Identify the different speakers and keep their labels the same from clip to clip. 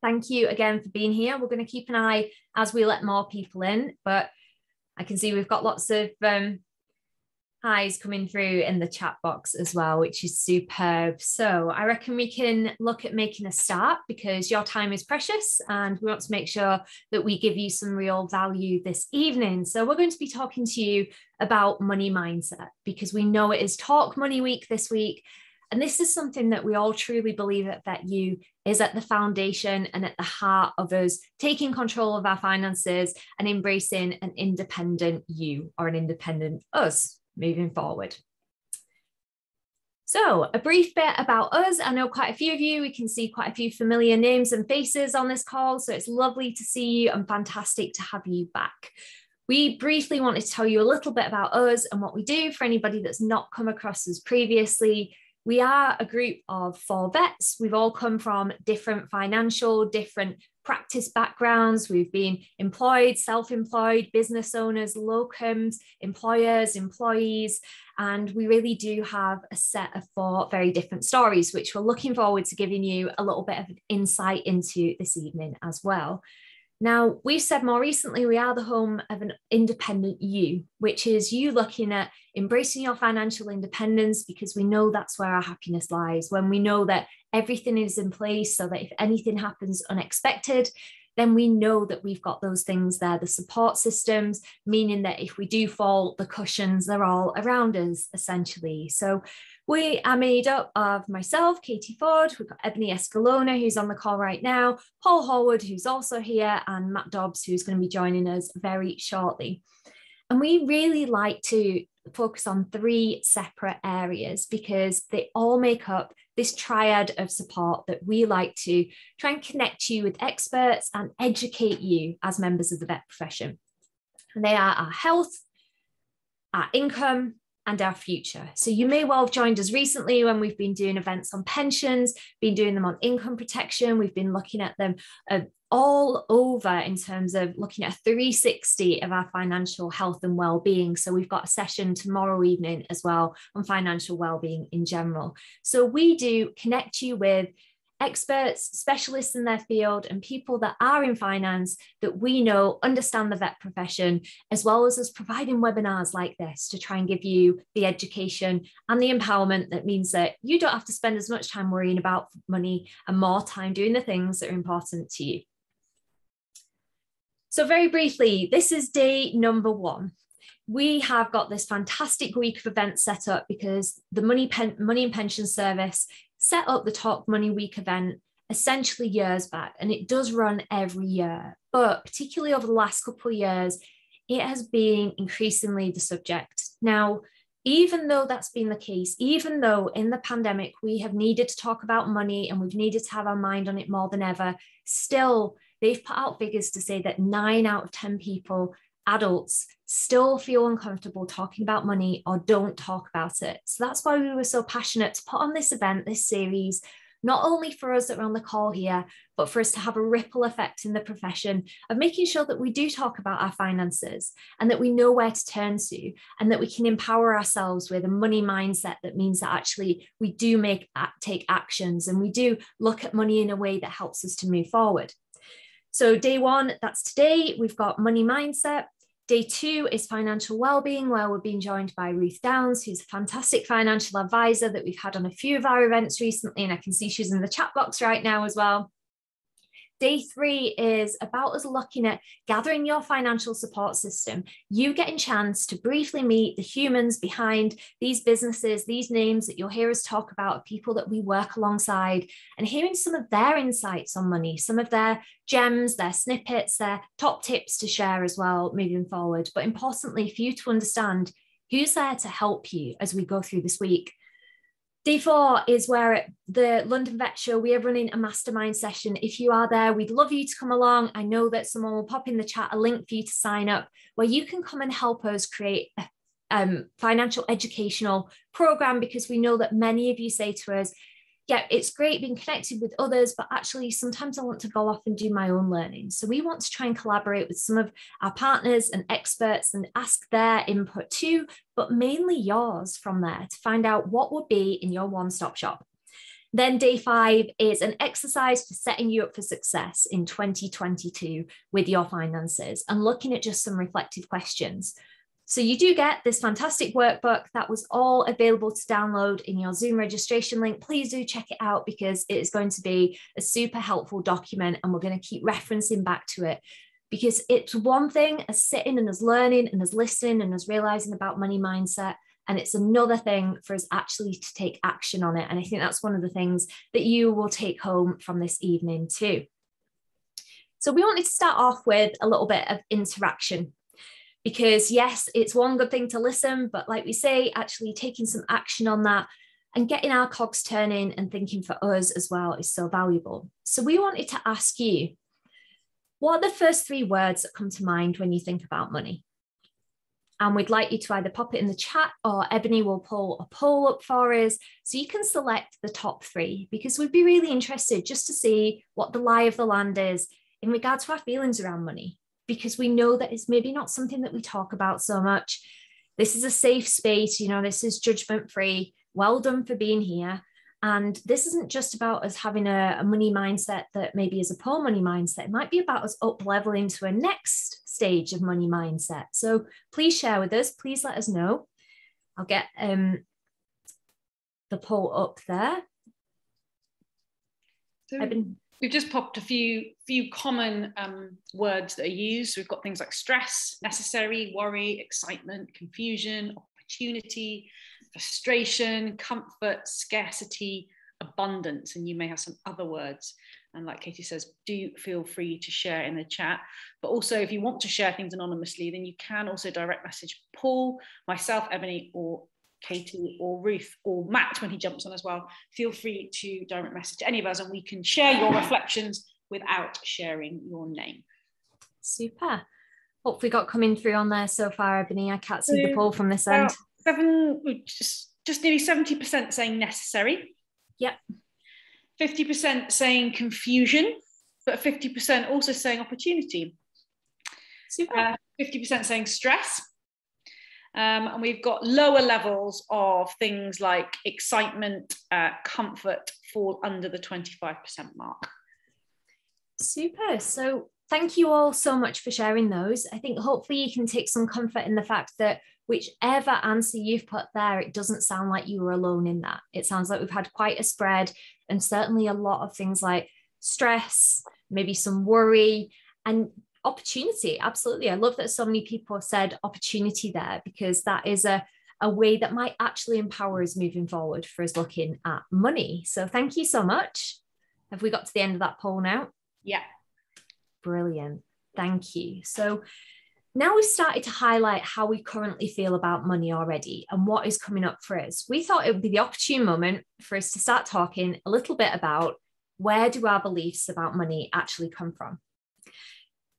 Speaker 1: Thank you again for being here. We're going to keep an eye as we let more people in, but I can see we've got lots of highs coming through in the chat box as well, which is superb. So I reckon we can look at making a start because your time is precious and we want to make sure that we give you some real value this evening. So we're going to be talking to you about money mindset because we know it is Talk Money Week this week. And this is something that we all truly believe at VetU is at the foundation and at the heart of us taking control of our finances and embracing an independent you or an independent us moving forward. So a brief bit about us. I know quite a few of you, we can see quite a few familiar names and faces on this call. So it's lovely to see you and fantastic to have you back. We briefly wanted to tell you a little bit about us and what we do for anybody that's not come across us previously. We are a group of 4 vets. We've all come from different practice backgrounds. We've been employed, self-employed, business owners, locums, employers, employees, and we really do have a set of 4 very different stories, which we're looking forward to giving you a little bit of an insight into this evening as well. Now, we've said more recently, we are the home of an independent you, which is you looking at embracing your financial independence because we know that's where our happiness lies. When we know that everything is in place so that if anything happens unexpected, then we know that we've got those things there, the support systems, meaning that if we do fall, the cushions are all around us, essentially. So we are made up of myself, Katie Ford, we've got Ebony Escalona, who's on the call right now, Paul Horwood, who's also here, and Matt Dobbs, who's going to be joining us very shortly. And we really like to focus on 3 separate areas because they all make up this triad of support that we like to try and connect you with experts and educate you as members of the vet profession. And they are our health, our income, and our future. So you may well have joined us recently when we've been doing events on pensions, been doing them on income protection. We've been looking at them all over in terms of looking at a 360 of our financial health and well-being. So we've got a session tomorrow evening as well on financial well-being in general. So we do connect you with experts, specialists in their field, and people that are in finance that we know understand the vet profession, as well as us providing webinars like this to try and give you the education and the empowerment that means that you don't have to spend as much time worrying about money and more time doing the things that are important to you. So very briefly, this is day number 1. We have got this fantastic week of events set up because the Money and Pension Service set up the Talk Money Week event essentially years back, and it does run every year. But particularly over the last couple of years, it has been increasingly the subject. Now, even though that's been the case, even though in the pandemic we have needed to talk about money and we've needed to have our mind on it more than ever, still, they've put out figures to say that 9 out of 10 people, adults, still feel uncomfortable talking about money or don't talk about it. So that's why we were so passionate to put on this event, this series, not only for us that are on the call here, but for us to have a ripple effect in the profession of making sure that we do talk about our finances and that we know where to turn to and that we can empower ourselves with a money mindset that means that actually we do take actions and we do look at money in a way that helps us to move forward. So day 1, that's today, we've got money mindset. Day 2 is financial wellbeing, where we're being joined by Ruth Downs, who's a fantastic financial advisor that we've had on a few of our events recently, and I can see she's in the chat box right now as well. Day 3 is about us looking at gathering your financial support system, you getting a chance to briefly meet the humans behind these businesses, these names that you'll hear us talk about, people that we work alongside, and hearing some of their insights on money, some of their gems, their snippets, their top tips to share as well moving forward. But importantly, for you to understand who's there to help you as we go through this week. Day 4 is where at the London Vet Show, we are running a mastermind session. If you are there, we'd love you to come along. I know that someone will pop in the chat a link for you to sign up, where you can come and help us create a financial educational program, because we know that many of you say to us, yeah, it's great being connected with others, but actually sometimes I want to go off and do my own learning. So we want to try and collaborate with some of our partners and experts and ask their input too, but mainly yours from there to find out what would be in your one-stop shop. Then day 5 is an exercise for setting you up for success in 2022 with your finances and looking at just some reflective questions. So you do get this fantastic workbook that was all available to download in your Zoom registration link. Please do check it out because it is going to be a super helpful document, and we're going to keep referencing back to it because it's one thing as sitting and as learning and as listening and as realizing about money mindset. And it's another thing for us actually to take action on it. And I think that's one of the things that you will take home from this evening too. So we wanted to start off with a little bit of interaction because yes, it's one good thing to listen, but like we say, actually taking some action on that and getting our cogs turning and thinking for us as well is so valuable. So we wanted to ask you, what are the first 3 words that come to mind when you think about money? And we'd like you to either pop it in the chat or Ebony will pull a poll up for us so you can select the top 3 because we'd be really interested just to see what the lie of the land is in regard to our feelings around money, because we know that it's maybe not something that we talk about so much. This is a safe space, this is judgment free. Well done for being here. And this isn't just about us having a money mindset that maybe is a poor money mindset. It might be about us up leveling to a next stage of money mindset. So please share with us. Please let us know. I'll get the poll up there.
Speaker 2: So we've just popped a few common words that are used. We've got things like stress, necessary, worry, excitement, confusion, opportunity, frustration, comfort, scarcity, abundance, and you may have some other words. And like Katie says, do feel free to share in the chat. But also, if you want to share things anonymously, then you can also direct message Paul, myself, Ebony, or Katie, or Ruth, or Matt when he jumps on as well. Feel free to direct message any of us, and we can share your reflections without sharing your name.
Speaker 1: Super. What have we got coming through on there so far, Ebony? I can't see the poll from this end.
Speaker 2: Just nearly 70% saying necessary.
Speaker 1: Yep.
Speaker 2: 50% saying confusion, but 50% also saying opportunity.
Speaker 1: Super.
Speaker 2: 50% saying stress. And we've got lower levels of things like excitement, comfort fall under the 25% mark.
Speaker 1: Super. So thank you all so much for sharing those. I think hopefully you can take some comfort in the fact that whichever answer you've put there, it doesn't sound like you were alone in that. It sounds like we've had quite a spread, and certainly a lot of things like stress, maybe some worry, and opportunity. Absolutely. I love that so many people have said opportunity there, because that is a way that might actually empower us moving forward for us looking at money. So thank you so much. Have we got to the end of that poll now?
Speaker 2: Yeah.
Speaker 1: Brilliant. Thank you. So now we've started to highlight how we currently feel about money already and what is coming up for us, we thought it would be the opportune moment for us to start talking a little bit about where do our beliefs about money actually come from.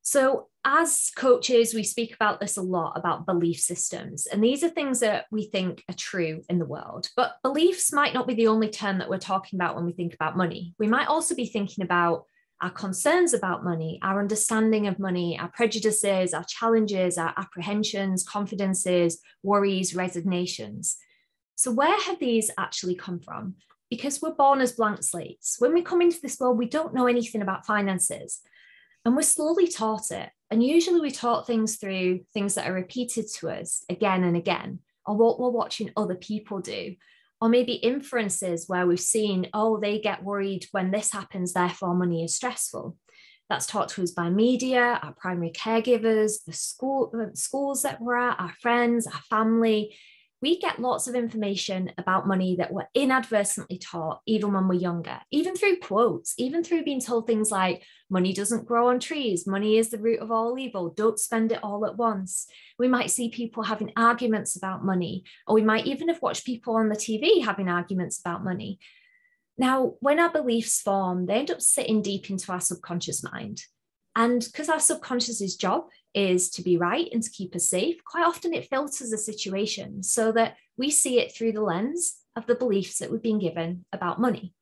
Speaker 1: So as coaches, we speak about this a lot, about belief systems, and these are things that we think are true in the world. But beliefs might not be the only term that we're talking about when we think about money. We might also be thinking about our concerns about money, our understanding of money, our prejudices, our challenges, our apprehensions, confidences, worries, resignations. So where have these actually come from? Because we're born as blank slates. When we come into this world, we don't know anything about finances, and we're slowly taught it. And usually we taught things through things that are repeated to us again and again, or what we're watching other people do. Or maybe inferences where we've seen, oh, they get worried when this happens, therefore money is stressful. That's taught to us by media, our primary caregivers, the schools that we're at, our friends, our family. We get lots of information about money that we're inadvertently taught, even when we're younger, even through quotes, even through being told things like, money doesn't grow on trees, money is the root of all evil, don't spend it all at once. We might see people having arguments about money, or we might even have watched people on the TV having arguments about money. Now, when our beliefs form, they end up sitting deep into our subconscious mind. And because our subconscious's job is to be right and to keep us safe, quite often it filters a situation so that we see it through the lens of the beliefs that we've been given about money.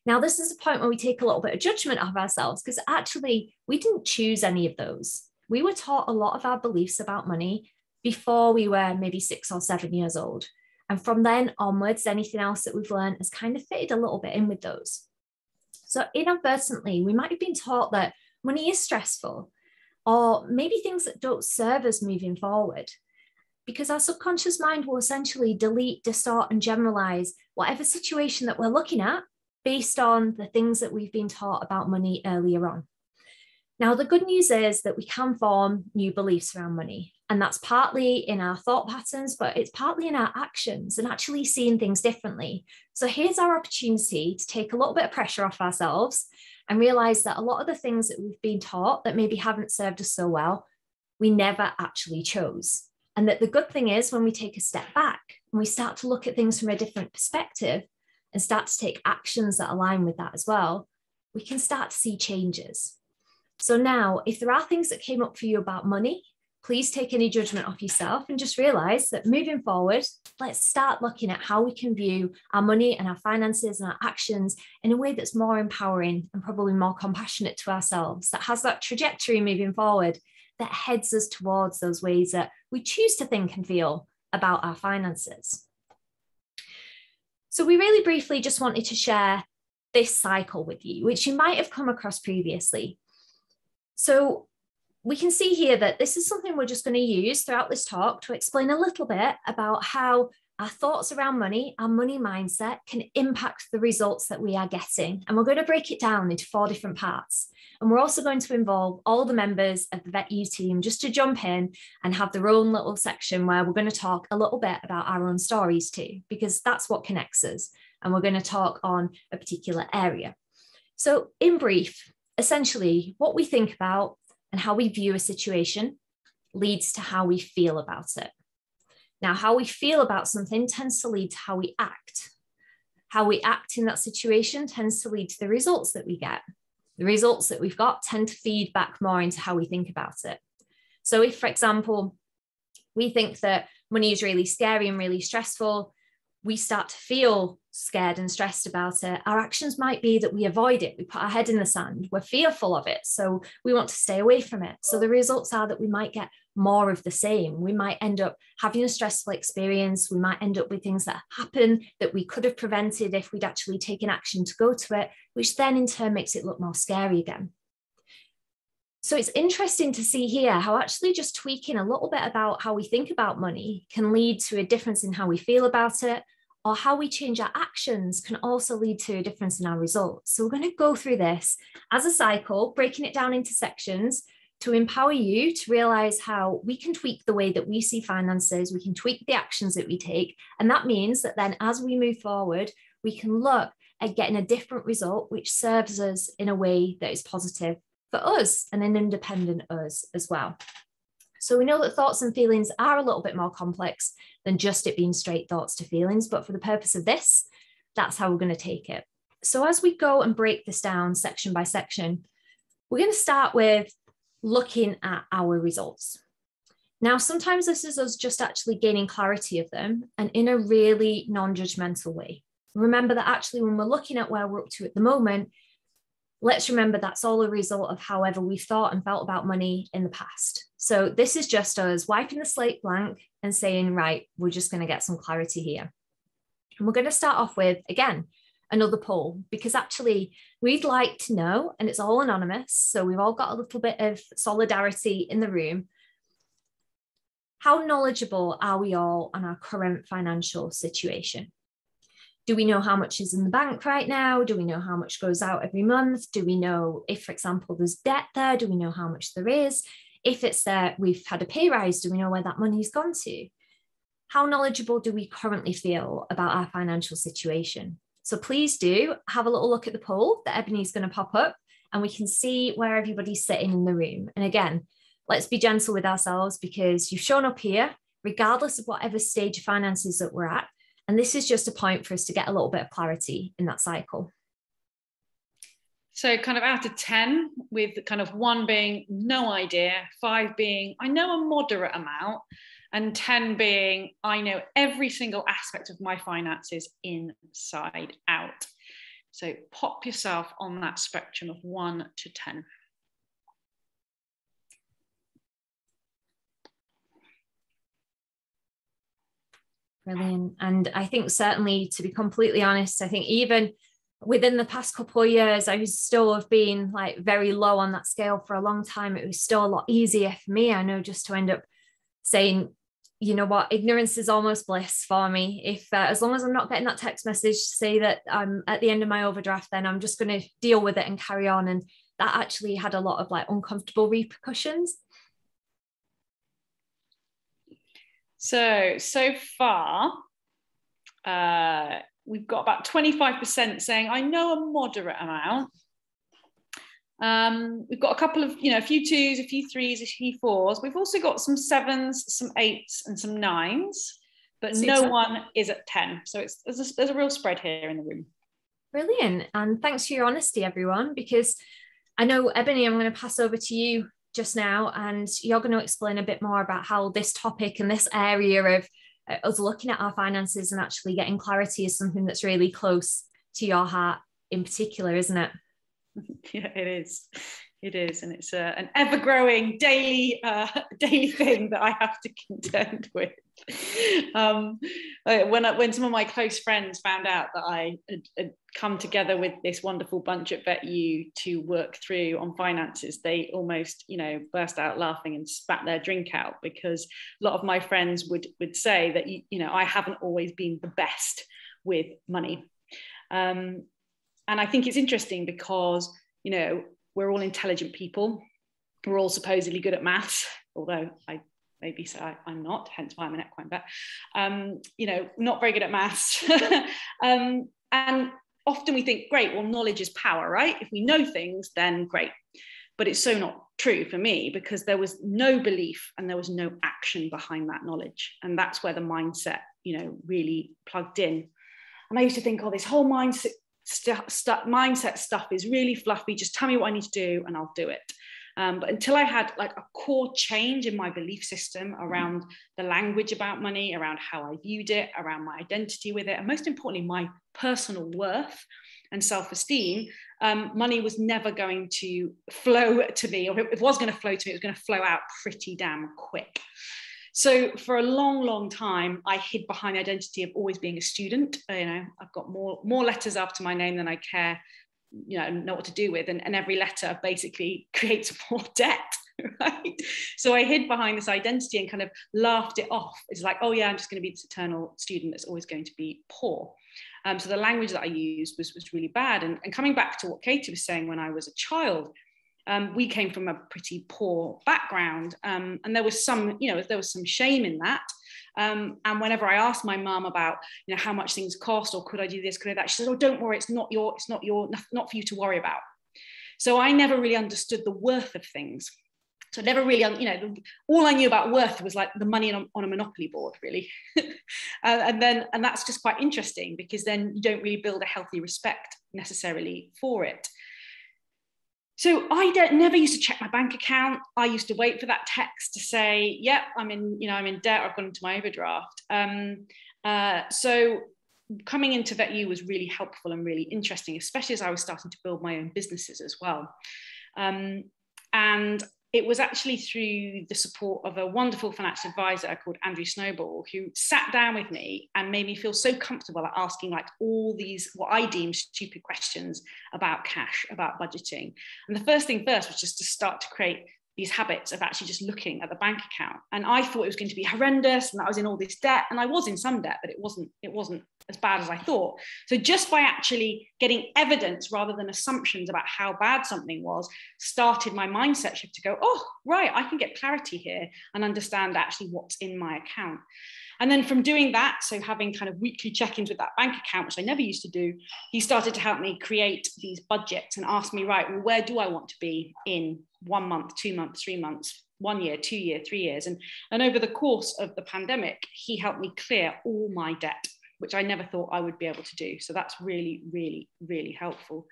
Speaker 1: Now, this is a point where we take a little bit of judgment of ourselves, because actually we didn't choose any of those. We were taught a lot of our beliefs about money before we were maybe 6 or 7 years old. And from then onwards, anything else that we've learned has kind of fitted a little bit in with those. So inadvertently, we might have been taught that money is stressful, or maybe things that don't serve us moving forward, because our subconscious mind will essentially delete, distort, and generalize whatever situation that we're looking at based on the things that we've been taught about money earlier on. Now, the good news is that we can form new beliefs around money, and that's partly in our thought patterns, but it's partly in our actions and actually seeing things differently. So here's our opportunity to take a little bit of pressure off ourselves and realize that a lot of the things that we've been taught that maybe haven't served us so well, we never actually chose. And that the good thing is when we take a step back and we start to look at things from a different perspective and start to take actions that align with that as well, we can start to see changes. So now, if there are things that came up for you about money, please take any judgment off yourself and just realize that moving forward, let's start looking at how we can view our money and our finances and our actions in a way that's more empowering and probably more compassionate to ourselves, that has that trajectory moving forward, that heads us towards those ways that we choose to think and feel about our finances. So we really briefly just wanted to share this cycle with you, which you might have come across previously. So we can see here that this is something we're just going to use throughout this talk to explain a little bit about how our thoughts around money, our money mindset can impact the results that we are getting. And we're going to break it down into 4 different parts. And we're also going to involve all the members of the VetU team just to jump in and have their own little section where we're going to talk a little bit about our own stories too, because that's what connects us. And we're going to talk on a particular area. So in brief, essentially, what we think about and how we view a situation leads to how we feel about it. Now, how we feel about something tends to lead to how we act. How we act in that situation tends to lead to the results that we get. The results that we've got tend to feed back more into how we think about it. So if, for example, we think that money is really scary and really stressful, we start to feel scared and stressed about it, our actions might be that we avoid it. We put our head in the sand. We're fearful of it. So we want to stay away from it. So the results are that we might get more of the same. We might end up having a stressful experience. We might end up with things that happen that we could have prevented if we'd actually taken action to go to it, which then in turn makes it look more scary again. So it's interesting to see here how actually just tweaking a little bit about how we think about money can lead to a difference in how we feel about it, or how we change our actions can also lead to a difference in our results. So we're going to go through this as a cycle, breaking it down into sections to empower you to realize how we can tweak the way that we see finances, we can tweak the actions that we take. And that means that then as we move forward, we can look at getting a different result, which serves us in a way that is positive for us and an independent us as well. So we know that thoughts and feelings are a little bit more complex than just it being straight thoughts to feelings, but for the purpose of this, that's how we're going to take it. So as we go and break this down section by section, we're going to start with looking at our results. Now, sometimes this is us just actually gaining clarity of them and in a really non-judgmental way. Remember that actually when we're looking at where we're up to at the moment, let's remember that's all a result of however we've thought and felt about money in the past. So this is just us wiping the slate blank and saying, right, we're just going to get some clarity here. And we're going to start off with, again, another poll, because actually we'd like to know, and it's all anonymous, so we've all got a little bit of solidarity in the room. How knowledgeable are we all on our current financial situation? Do we know how much is in the bank right now? Do we know how much goes out every month? Do we know if, for example, there's debt there? Do we know how much there is? If it's there, we've had a pay rise, do we know where that money's gone to? How knowledgeable do we currently feel about our financial situation? So please do have a little look at the poll that Ebony's going to pop up and we can see where everybody's sitting in the room. And again, let's be gentle with ourselves because you've shown up here, regardless of whatever stage of finances that we're at. And this is just a point for us to get a little bit of clarity in that cycle.
Speaker 2: So kind of out of 10, with kind of 1 being no idea, 5 being I know a moderate amount, and 10 being I know every single aspect of my finances inside out. So pop yourself on that spectrum of 1 to 10.
Speaker 1: Brilliant. And I think certainly, to be completely honest, I think even within the past couple of years, I was still have been like very low on that scale for a long time. It was still a lot easier for me, I know, just to end up saying, you know what, ignorance is almost bliss for me. If as long as I'm not getting that text message to say that I'm at the end of my overdraft, then I'm just going to deal with it and carry on. And that actually had a lot of like uncomfortable repercussions.
Speaker 2: So far, we've got about 25% saying, I know a moderate amount. We've got a couple of, a few 2s, a few 3s, a few 4s. We've also got some 7s, some 8s, and some 9s, but no one is at 10. So there's a real spread here in the room.
Speaker 1: Brilliant. And thanks for your honesty, everyone, because I know, Ebony, I'm going to pass over to you just now, and you're going to explain a bit more about how this topic and this area of us looking at our finances and actually getting clarity is something that's really close to your heart in particular, isn't it?
Speaker 2: Yeah, it is. It is, and it's an ever-growing daily thing that I have to contend with. When some of my close friends found out that I had come together with this wonderful bunch at VetU to work through on finances, they almost, burst out laughing and spat their drink out, because a lot of my friends would say that I haven't always been the best with money, and I think it's interesting because we're all intelligent people. We're all supposedly good at maths, although I'm not, hence why I'm an equine vet. Not very good at maths. And often we think, great, well, knowledge is power, right? If we know things, then great. But it's so not true for me, because there was no belief and there was no action behind that knowledge. And that's where the mindset, really plugged in. And I used to think, this whole mindset stuff is really fluffy. Just tell me what I need to do and I'll do it. But until I had like a core change in my belief system around the language about money, around how I viewed it, around my identity with it, and most importantly, my personal worth and self-esteem, money was never going to flow to me, or if it was going to flow to me, it was going to flow out pretty damn quick. So for a long, long time, I hid behind the identity of always being a student. I've got more letters after my name than I care, know what to do with. And every letter basically creates more debt, right? So I hid behind this identity and kind of laughed it off. It's like, oh yeah, I'm just going to be this eternal student that's always going to be poor. So the language that I used was really bad. And coming back to what Katie was saying, when I was a child, we came from a pretty poor background, and there was some shame in that. And whenever I asked my mum about, how much things cost, or could I do this, could I do that, she said, "Oh, don't worry, it's not for you to worry about." So I never really understood the worth of things. So I never really, all I knew about worth was like the money on a Monopoly board, really. and that's just quite interesting, because then you don't really build a healthy respect necessarily for it. So I never used to check my bank account. I used to wait for that text to say, yep, I'm in debt, I've gone into my overdraft. So coming into VetU was really helpful and really interesting, especially as I was starting to build my own businesses as well. And it was actually through the support of a wonderful financial advisor called Andrew Snowball, who sat down with me and made me feel so comfortable at asking like all these, what I deemed stupid questions about cash, about budgeting. And the first thing first was just to start to create these habits of actually just looking at the bank account. And I thought it was going to be horrendous and that I was in all this debt, and I was in some debt, but it wasn't as bad as I thought. So just by actually getting evidence rather than assumptions about how bad something was, started my mindset shift to go, oh, right, I can get clarity here and understand actually what's in my account. And then from doing that, so having kind of weekly check-ins with that bank account, which I never used to do, he started to help me create these budgets and ask me, right, well, where do I want to be in 1 month, 2 months, 3 months, 1 year, 2 years, 3 years? And over the course of the pandemic, he helped me clear all my debt, which I never thought I would be able to do. So that's really, really, really helpful.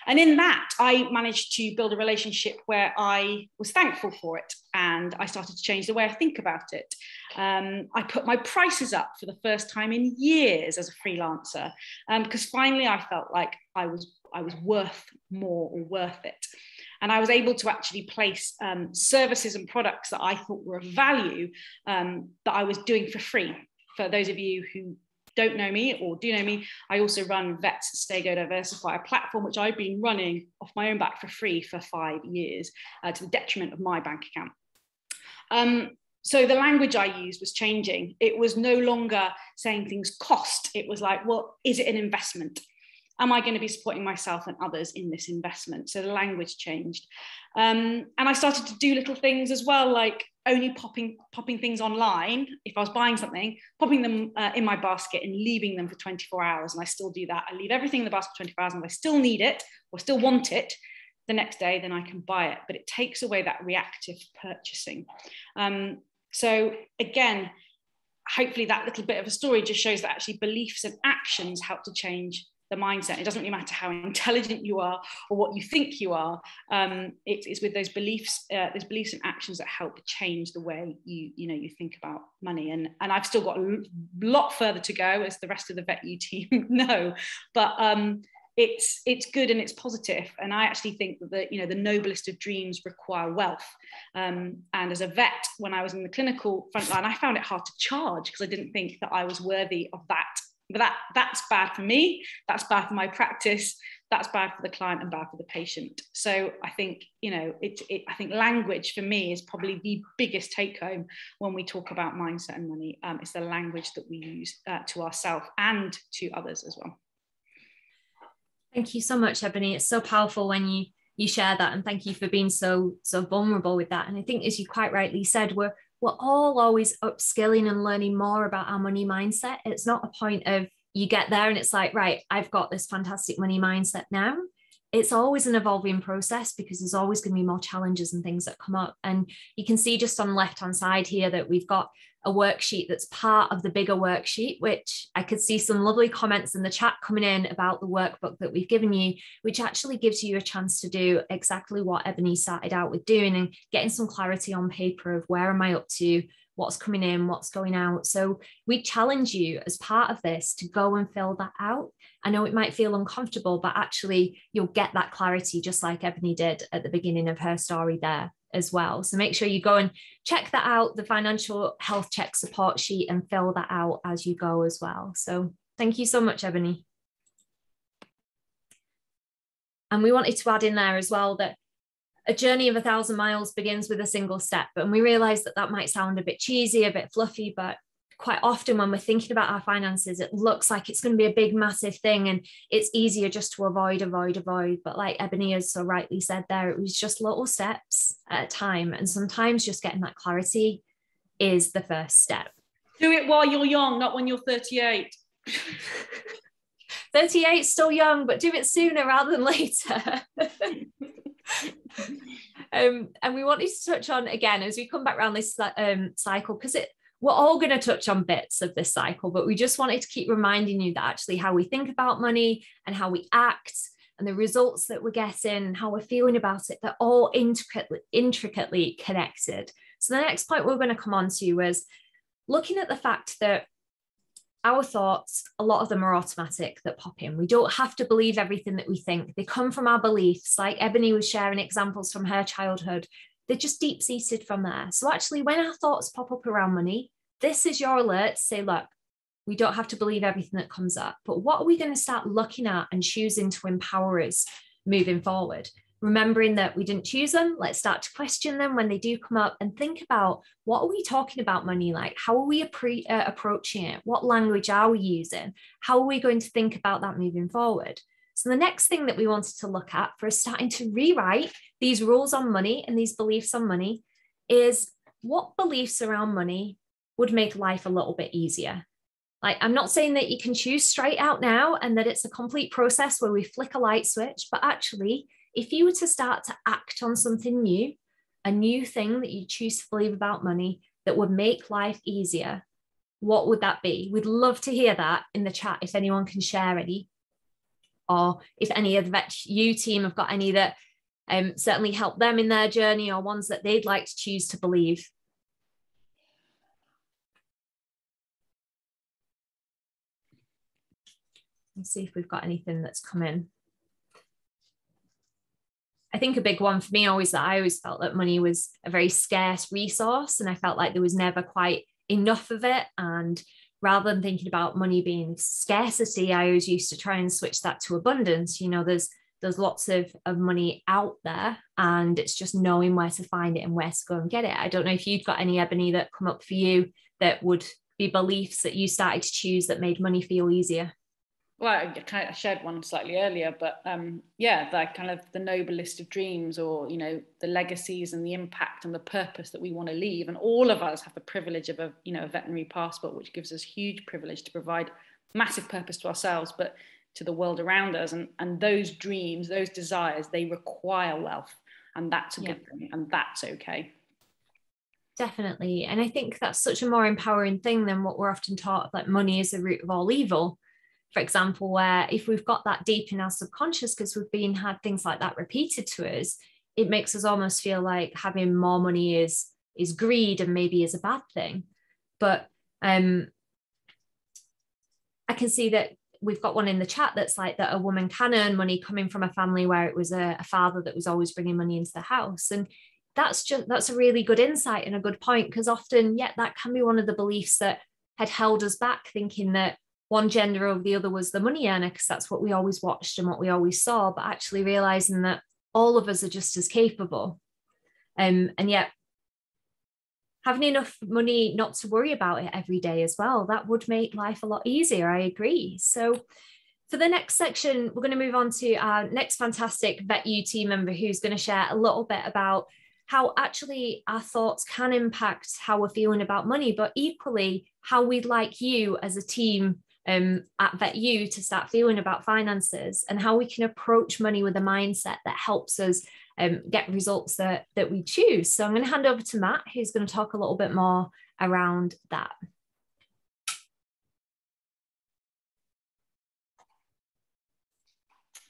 Speaker 2: And in that, I managed to build a relationship where I was thankful for it. And I started to change the way I think about it. I put my prices up for the first time in years as a freelancer, because finally I felt like I was worth more, or worth it. And I was able to actually place services and products that I thought were of value that I was doing for free. for those of you who don't know me or do know me, I also run Vets Stay Go Diversify, a platform which I've been running off my own back for free for 5 years, to the detriment of my bank account. So the language I used was changing. It was no longer saying things cost. It was like, well, is it an investment? Am I going to be supporting myself and others in this investment? So the language changed. And I started to do little things as well, like only popping things online. If I was buying something, popping them in my basket and leaving them for 24 hours. And I still do that. I leave everything in the basket for 24 hours. And if I still need it or still want it the next day, then I can buy it. But it takes away that reactive purchasing. So again, hopefully that little bit of a story just shows that actually beliefs and actions help to change the mindset. It doesn't really matter how intelligent you are or what you think you are. It's with those beliefs and actions that help change the way you think about money. And I've still got a lot further to go, as the rest of the VetU team know. But it's good and it's positive. And I actually think that the noblest of dreams require wealth. And as a vet, when I was in the clinical frontline, I found it hard to charge because I didn't think that I was worthy of that. But that's bad for me, that's bad for my practice, that's bad for the client and bad for the patient. So I think, I think language for me is probably the biggest take home when we talk about mindset and money. It's the language that we use to ourselves and to others as well.
Speaker 1: Thank you so much, Ebony. It's so powerful when you share that, and thank you for being so vulnerable with that. And I think, as you quite rightly said, we're all always upskilling and learning more about our money mindset. It's not a point of you get there and it's like, right, I've got this fantastic money mindset now. It's always an evolving process because there's always going to be more challenges and things that come up. And you can see just on the left-hand side here that we've got a worksheet that's part of the bigger worksheet, which I could see some lovely comments in the chat coming in about the workbook that we've given you, which actually gives you a chance to do exactly what Ebony started out with doing and getting some clarity on paper of where am I up to, what's coming in, what's going out. So we challenge you as part of this to go and fill that out. I know it might feel uncomfortable, but actually you'll get that clarity just like Ebony did at the beginning of her story there as well. So make sure you go and check that out, the financial health check support sheet, and fill that out as you go as well. So thank you so much, Ebony. And we wanted to add in there as well that a journey of 1,000 miles begins with a single step. And we realize that might sound a bit cheesy, a bit fluffy, but quite often when we're thinking about our finances, it looks like it's going to be a big, massive thing. And it's easier just to avoid. But like Ebony has so rightly said there, it was just little steps at a time. And sometimes just getting that clarity is the first step.
Speaker 2: Do it while you're young, not when you're 38.
Speaker 1: 38 still young, but do it sooner rather than later. And we wanted to touch on, again, as we come back around this cycle, because we're all going to touch on bits of this cycle, but we just wanted to keep reminding you that actually how we think about money and how we act and the results that we're getting and how we're feeling about it, they're all intricately connected. So the next point we're going to come on to is looking at the fact that our thoughts, a lot of them are automatic that pop in. We don't have to believe everything that we think. They come from our beliefs. Like Ebony was sharing examples from her childhood. They're just deep-seated from there. So actually, when our thoughts pop up around money, this is your alert to say, look, we don't have to believe everything that comes up. But what are we going to start looking at and choosing to empower us moving forward? Remembering that we didn't choose them, let's start to question them when they do come up and think about what are we talking about money like? How are we approaching it? What language are we using? How are we going to think about that moving forward? So the next thing that we wanted to look at for starting to rewrite these rules on money and these beliefs on money is what beliefs around money would make life a little bit easier. Like, I'm not saying that you can choose straight out now and that it's a complete process where we flick a light switch, but actually, if you were to start to act on something new, a new thing that you choose to believe about money that would make life easier, what would that be? We'd love to hear that in the chat if anyone can share any, or if any of the VetU team have got any that certainly help them in their journey or ones that they'd like to choose to believe. Let's see if we've got anything that's come in. I think a big one for me always that I always felt that money was a very scarce resource, and I felt like there was never quite enough of it. And rather than thinking about money being scarcity, I always used to try and switch that to abundance. You know, there's lots of money out there, and it's just knowing where to find it and where to go and get it. I don't know if you've got any, Ebony, that come up for you that would be beliefs that you started to choose that made money feel easier.
Speaker 2: Well, I shared one slightly earlier, but yeah, that kind of the noble list of dreams, or, you know, the legacies and the impact and the purpose that we want to leave. And all of us have the privilege of a veterinary passport, which gives us huge privilege to provide massive purpose to ourselves, but to the world around us. And those dreams, those desires, they require wealth, and that's a good thing, and that's okay.
Speaker 1: Definitely. And I think that's such a more empowering thing than what we're often taught, like money is the root of all evil, for example, where if we've got that deep in our subconscious, because we've had things like that repeated to us, it makes us almost feel like having more money is greed and maybe is a bad thing. But I can see that we've got one in the chat that's like that a woman can earn money coming from a family where it was a father that was always bringing money into the house. And that's a really good insight and a good point, because often, that can be one of the beliefs that had held us back, thinking that one gender over the other was the money earner, because that's what we always watched and what we always saw, but actually realizing that all of us are just as capable. And yet having enough money not to worry about it every day as well, that would make life a lot easier. I agree. So for the next section, we're going to move on to our next fantastic VetU team member, who's going to share a little bit about how actually our thoughts can impact how we're feeling about money, but equally how we'd like you as a team at VetU to start feeling about finances, and how we can approach money with a mindset that helps us get results that we choose. So I'm going to hand over to Matt, who's going to talk a little bit more around that.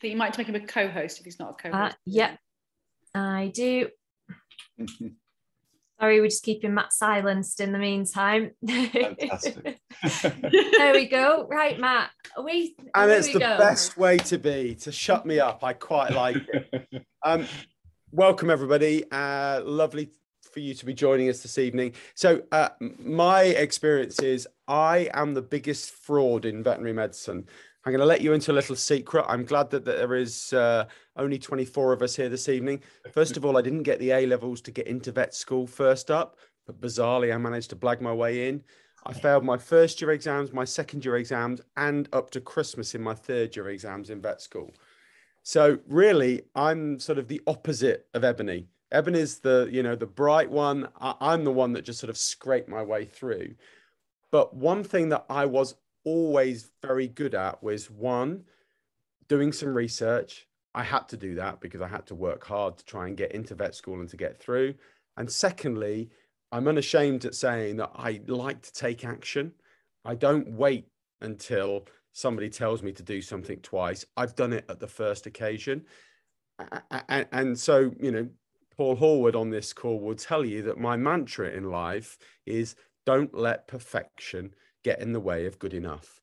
Speaker 2: So you might make him a co-host if he's not a co-host.
Speaker 1: Yeah, I do. Sorry, we're just keeping Matt silenced in the meantime.
Speaker 3: Fantastic.
Speaker 1: There we go. Right, Matt.
Speaker 3: And it's the best way to shut me up. I quite like it. Welcome, everybody. Lovely for you to be joining us this evening. So my experience is I am the biggest fraud in veterinary medicine. I'm going to let you into a little secret. I'm glad that there is only 24 of us here this evening. First of all, I didn't get the A-levels to get into vet school first up, but bizarrely, I managed to blag my way in. I failed my first year exams, my second year exams, and up to Christmas in my third year exams in vet school. So really, I'm sort of the opposite of Ebony. Ebony's the bright one. I'm the one that just sort of scraped my way through. But one thing that I was always very good at was, one, doing some research. I had to do that because I had to work hard to try and get into vet school and to get through. And secondly, I'm unashamed at saying that I like to take action. I don't wait until somebody tells me to do something twice. I've done it at the first occasion. And so, Paul Horwood on this call will tell you that my mantra in life is don't let perfection get in the way of good enough.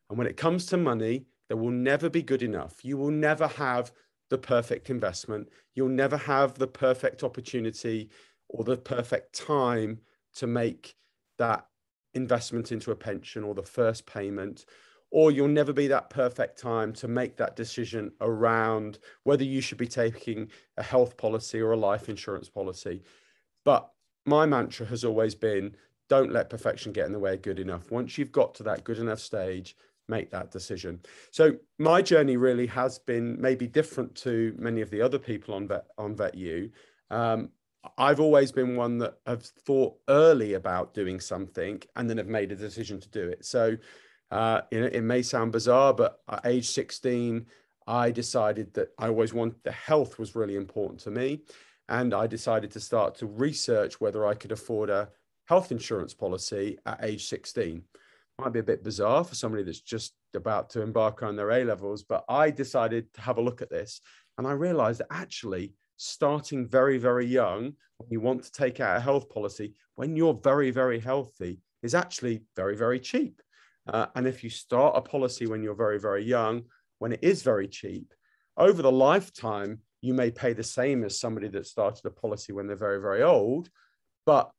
Speaker 3: And when it comes to money, there will never be good enough. You will never have the perfect investment. You'll never have the perfect opportunity or the perfect time to make that investment into a pension or the first payment, or you'll never be that perfect time to make that decision around whether you should be taking a health policy or a life insurance policy. But my mantra has always been, don't let perfection get in the way of good enough. Once you've got to that good enough stage, make that decision. So my journey really has been maybe different to many of the other people on VetU. I've always been one that have thought early about doing something and then have made a decision to do it. So it may sound bizarre, but at age 16, I decided that I always wanted, the health was really important to me. And I decided to start to research whether I could afford a health insurance policy at age 16. Might be a bit bizarre for somebody that's just about to embark on their A-levels, but I decided to have a look at this. And I realized that actually starting very, very young, when you want to take out a health policy, when you're very, very healthy, is actually very, very cheap. And if you start a policy when you're very, very young, when it is very cheap, over the lifetime, you may pay the same as somebody that started a policy when they're very, very old, but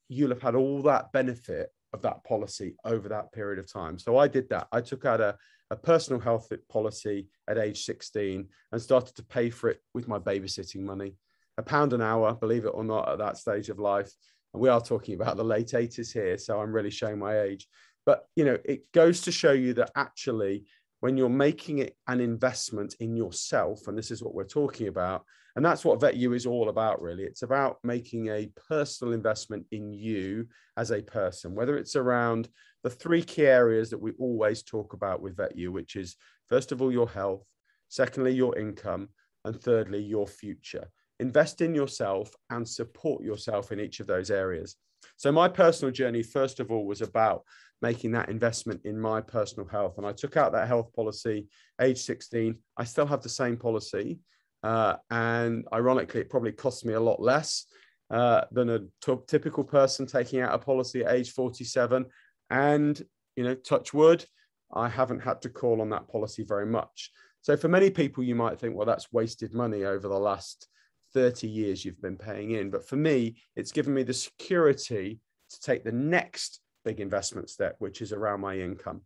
Speaker 3: you'll have had all that benefit of that policy over that period of time. So I did that. I took out a personal health policy at age 16 and started to pay for it with my babysitting money. £1 an hour, believe it or not, at that stage of life. And we are talking about the late 80s here, so I'm really showing my age. But, you know, it goes to show you that actually, when you're making it an investment in yourself, and this is what we're talking about, and that's what VetU is all about, really. It's about making a personal investment in you as a person, whether it's around the 3 key areas that we always talk about with VetU, which is, first of all, your health, secondly, your income, and thirdly, your future. Invest in yourself and support yourself in each of those areas. So my personal journey, first of all, was about making that investment in my personal health. And I took out that health policy age 16. I still have the same policy. And ironically, it probably cost me a lot less than a typical person taking out a policy at age 47. And, you know, touch wood, I haven't had to call on that policy very much. So for many people, you might think, well, that's wasted money over the last 30 years you've been paying in. But for me, it's given me the security to take the next big investment step, which is around my income.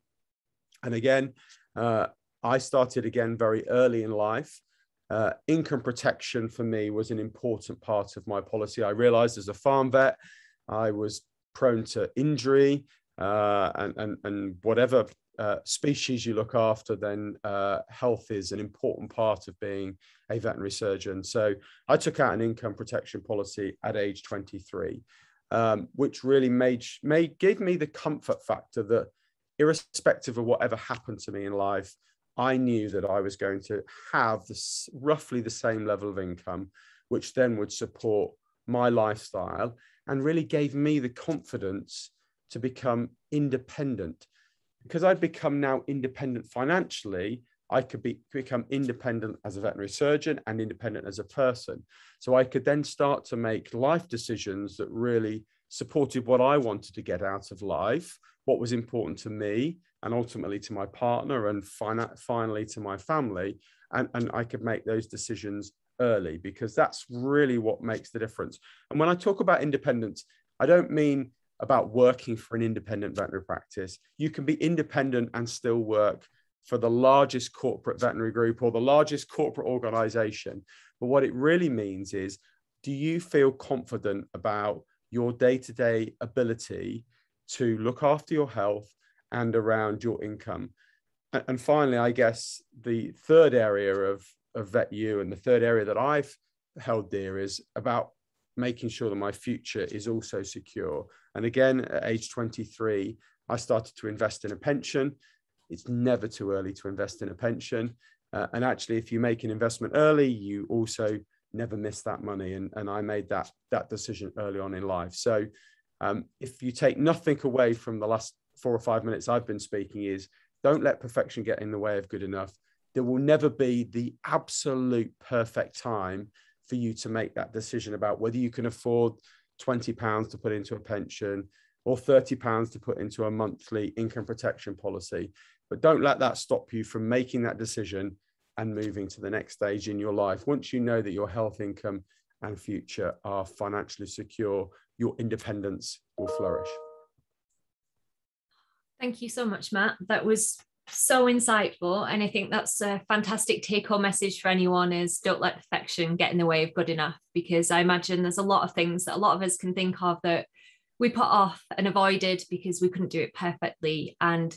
Speaker 3: And again, I started again very early in life. Income protection for me was an important part of my policy. I realized as a farm vet, I was prone to injury and whatever species you look after, then health is an important part of being a veterinary surgeon. So I took out an income protection policy at age 23. Which really gave me the comfort factor that irrespective of whatever happened to me in life, I knew that I was going to have roughly the same level of income, which then would support my lifestyle and really gave me the confidence to become independent. Because I'd become now independent financially, I could become independent as a veterinary surgeon and independent as a person. So I could then start to make life decisions that really supported what I wanted to get out of life, what was important to me, and ultimately to my partner, and finally to my family. And I could make those decisions early, because that's really what makes the difference. And when I talk about independence, I don't mean about working for an independent veterinary practice. You can be independent and still work for the largest corporate veterinary group or the largest corporate organization. But what it really means is, do you feel confident about your day-to-day ability to look after your health and around your income? And finally, I guess the third area of VetU, and the third area that I've held dear, is about making sure that my future is also secure. And again, at age 23, I started to invest in a pension. It's never too early to invest in a pension. And actually, if you make an investment early, you also never miss that money. And I made that decision early on in life. So if you take nothing away from the last 4 or 5 minutes I've been speaking, is don't let perfection get in the way of good enough. There will never be the absolute perfect time for you to make that decision about whether you can afford £20 to put into a pension or £30 to put into a monthly income protection policy. But don't let that stop you from making that decision and moving to the next stage in your life. Once you know that your health, income, and future are financially secure, your independence will flourish.
Speaker 1: Thank you so much, Matt. That was so insightful. And I think that's a fantastic take-home message for anyone, is don't let perfection get in the way of good enough, because I imagine there's a lot of things that a lot of us can think of that we put off and avoided because we couldn't do it perfectly. And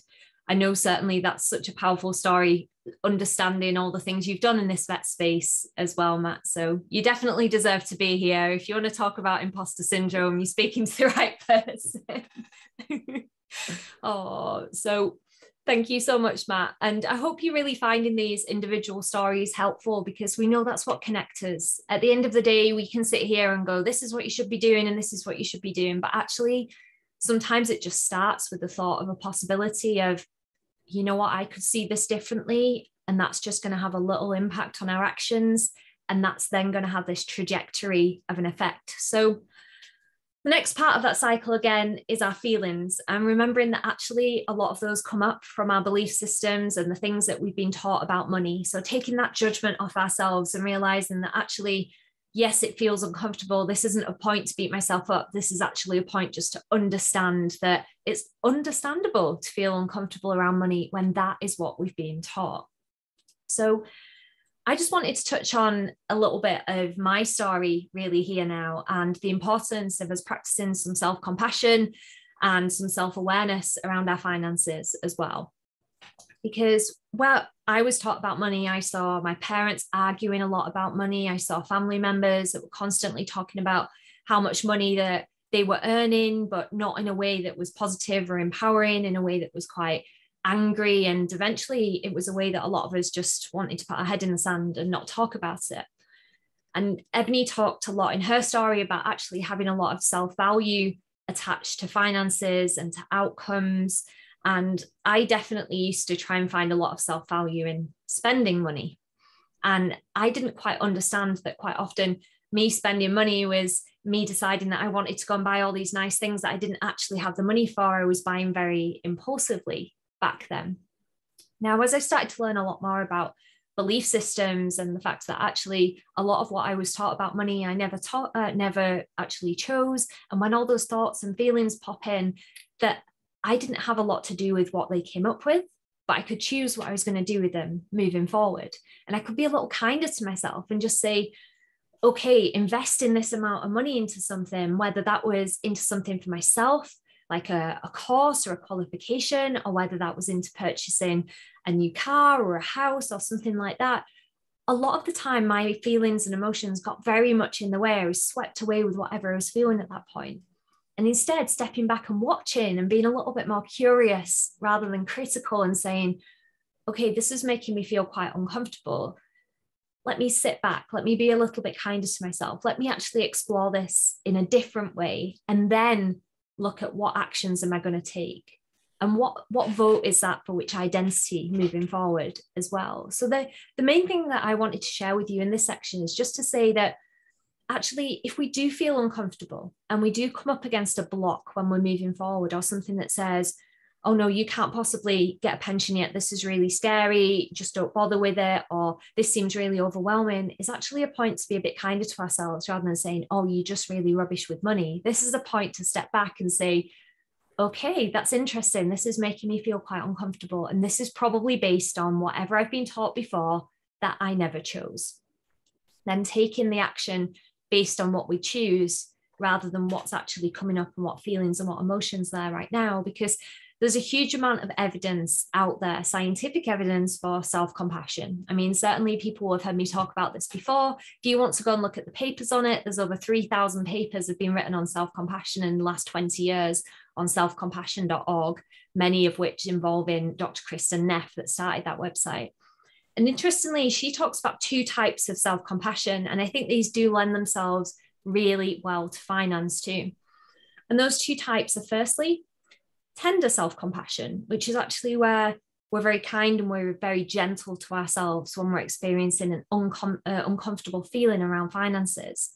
Speaker 1: I know certainly that's such a powerful story, understanding all the things you've done in this vet space as well, Matt. So you definitely deserve to be here. If you want to talk about imposter syndrome, you're speaking to the right person. Oh, so thank you so much, Matt. And I hope you're really finding these individual stories helpful, because we know that's what connects us. At the end of the day, we can sit here and go, this is what you should be doing and this is what you should be doing. But actually, sometimes it just starts with the thought of a possibility of, you know what, I could see this differently. And that's just going to have a little impact on our actions. And that's then going to have this trajectory of an effect. So the next part of that cycle, again, is our feelings, and remembering that actually a lot of those come up from our belief systems and the things that we've been taught about money. So taking that judgment off ourselves and realizing that actually yes, it feels uncomfortable. This isn't a point to beat myself up. This is actually a point just to understand that it's understandable to feel uncomfortable around money when that is what we've been taught. So I just wanted to touch on a little bit of my story really here now, and the importance of us practicing some self-compassion and some self-awareness around our finances as well. Because where I was taught about money, I saw my parents arguing a lot about money. I saw family members that were constantly talking about how much money that they were earning, but not in a way that was positive or empowering, in a way that was quite angry. And eventually it was a way that a lot of us just wanted to put our head in the sand and not talk about it. And Ebony talked a lot in her story about actually having a lot of self-value attached to finances and to outcomes. And I definitely used to try and find a lot of self-value in spending money. And I didn't quite understand that quite often me spending money was me deciding that I wanted to go and buy all these nice things that I didn't actually have the money for. I was buying very impulsively back then. Now, as I started to learn a lot more about belief systems and the fact that actually a lot of what I was taught about money, I never actually chose. And when all those thoughts and feelings pop in, that I didn't have a lot to do with what they came up with, but I could choose what I was going to do with them moving forward. And I could be a little kinder to myself and just say, okay, invest in this amount of money into something, whether that was into something for myself, like a course or a qualification, or whether that was into purchasing a new car or a house or something like that. A lot of the time, my feelings and emotions got very much in the way. I was swept away with whatever I was feeling at that point. And instead, stepping back and watching and being a little bit more curious rather than critical and saying, okay, this is making me feel quite uncomfortable. Let me sit back. Let me be a little bit kinder to myself. Let me actually explore this in a different way, and then look at what actions am I going to take, and what vote is that for which identity moving forward as well. So the main thing that I wanted to share with you in this section is just to say that actually, if we do feel uncomfortable and we do come up against a block when we're moving forward, or something that says, oh no, you can't possibly get a pension yet, this is really scary, just don't bother with it, or this seems really overwhelming, is actually a point to be a bit kinder to ourselves rather than saying, oh, you're just really rubbish with money. This is a point to step back and say, okay, that's interesting. This is making me feel quite uncomfortable. And this is probably based on whatever I've been taught before that I never chose. Then taking the action based on what we choose rather than what's actually coming up and what feelings and what emotions there right now, because there's a huge amount of evidence out there, scientific evidence for self-compassion. I mean, certainly people have heard me talk about this before. If you want to go and look at the papers on it, there's over 3,000 papers have been written on self-compassion in the last 20 years on selfcompassion.org, many of which involving Dr. Kristen Neff that started that website. And interestingly, she talks about two types of self-compassion, and I think these do lend themselves really well to finance too. And those two types are, firstly, tender self-compassion, which is actually where we're very kind and we're very gentle to ourselves when we're experiencing an uncomfortable feeling around finances.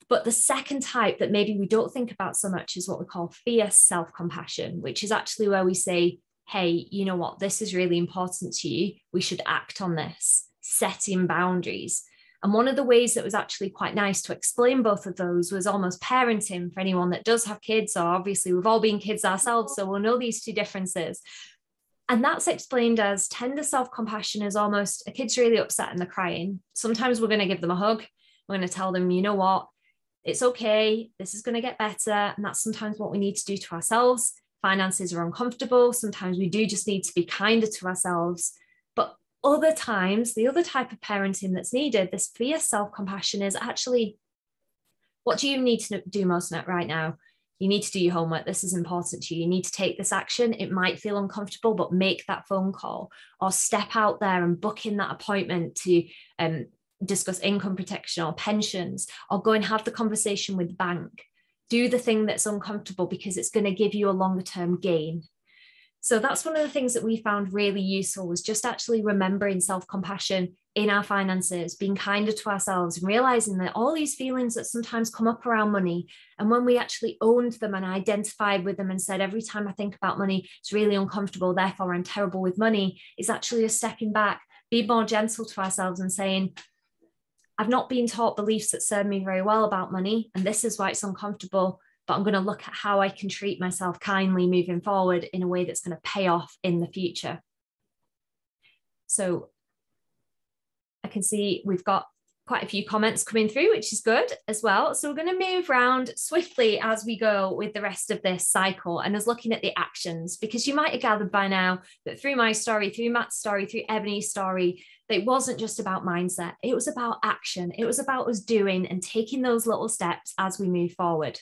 Speaker 1: But the second type that maybe we don't think about so much is what we call fierce self-compassion, which is actually where we say, hey, you know what, this is really important to you. We should act on this, setting boundaries. And one of the ways that was actually quite nice to explain both of those was almost parenting for anyone that does have kids, or obviously we've all been kids ourselves, so we'll know these two differences. And that's explained as tender self-compassion is almost a kid's really upset and they're crying. Sometimes we're going to give them a hug. We're going to tell them, you know what, it's okay, this is going to get better. And that's sometimes what we need to do to ourselves. Finances are uncomfortable. Sometimes we do just need to be kinder to ourselves. But other times, the other type of parenting that's needed, this fierce self-compassion, is actually, what do you need to do most right now? You need to do your homework. This is important to you. You need to take this action. It might feel uncomfortable, but make that phone call, or step out there and book in that appointment to discuss income protection or pensions, or go and have the conversation with the bank. Do the thing that's uncomfortable because it's going to give you a longer term gain. So that's one of the things that we found really useful, was just actually remembering self-compassion in our finances, being kinder to ourselves, and realizing that all these feelings that sometimes come up around money, and when we actually owned them and identified with them and said, every time I think about money, it's really uncomfortable, therefore I'm terrible with money, is actually a stepping back, be more gentle to ourselves and saying, I've not been taught beliefs that serve me very well about money, and this is why it's uncomfortable, but I'm going to look at how I can treat myself kindly moving forward in a way that's going to pay off in the future. So I can see we've got quite a few comments coming through, which is good as well. So we're going to move around swiftly as we go with the rest of this cycle and us looking at the actions, because you might have gathered by now that through my story, through Matt's story, through Ebony's story, that it wasn't just about mindset. It was about action. It was about us doing and taking those little steps as we move forward.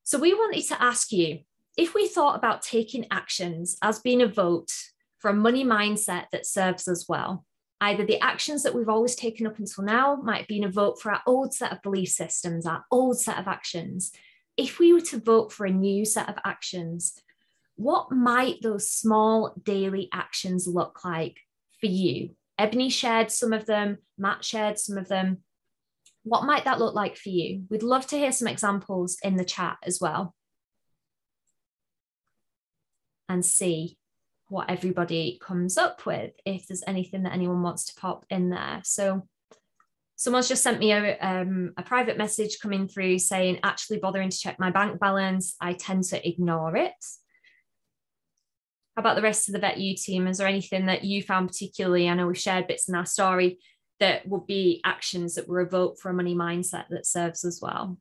Speaker 1: So we wanted to ask you, if we thought about taking actions as being a vote for a money mindset that serves us well, either the actions that we've always taken up until now might have been a vote for our old set of belief systems, our old set of actions. If we were to vote for a new set of actions, what might those small daily actions look like for you? Ebony shared some of them, Matt shared some of them. What might that look like for you? We'd love to hear some examples in the chat as well and see what everybody comes up with, if there's anything that anyone wants to pop in there. So someone's just sent me a private message coming through saying, actually bothering to check my bank balance, I tend to ignore it. How about the rest of the VetU team? Is there anything that you found particularly, I know we shared bits in our story, that would be actions that were a vote for a money mindset that serves as well?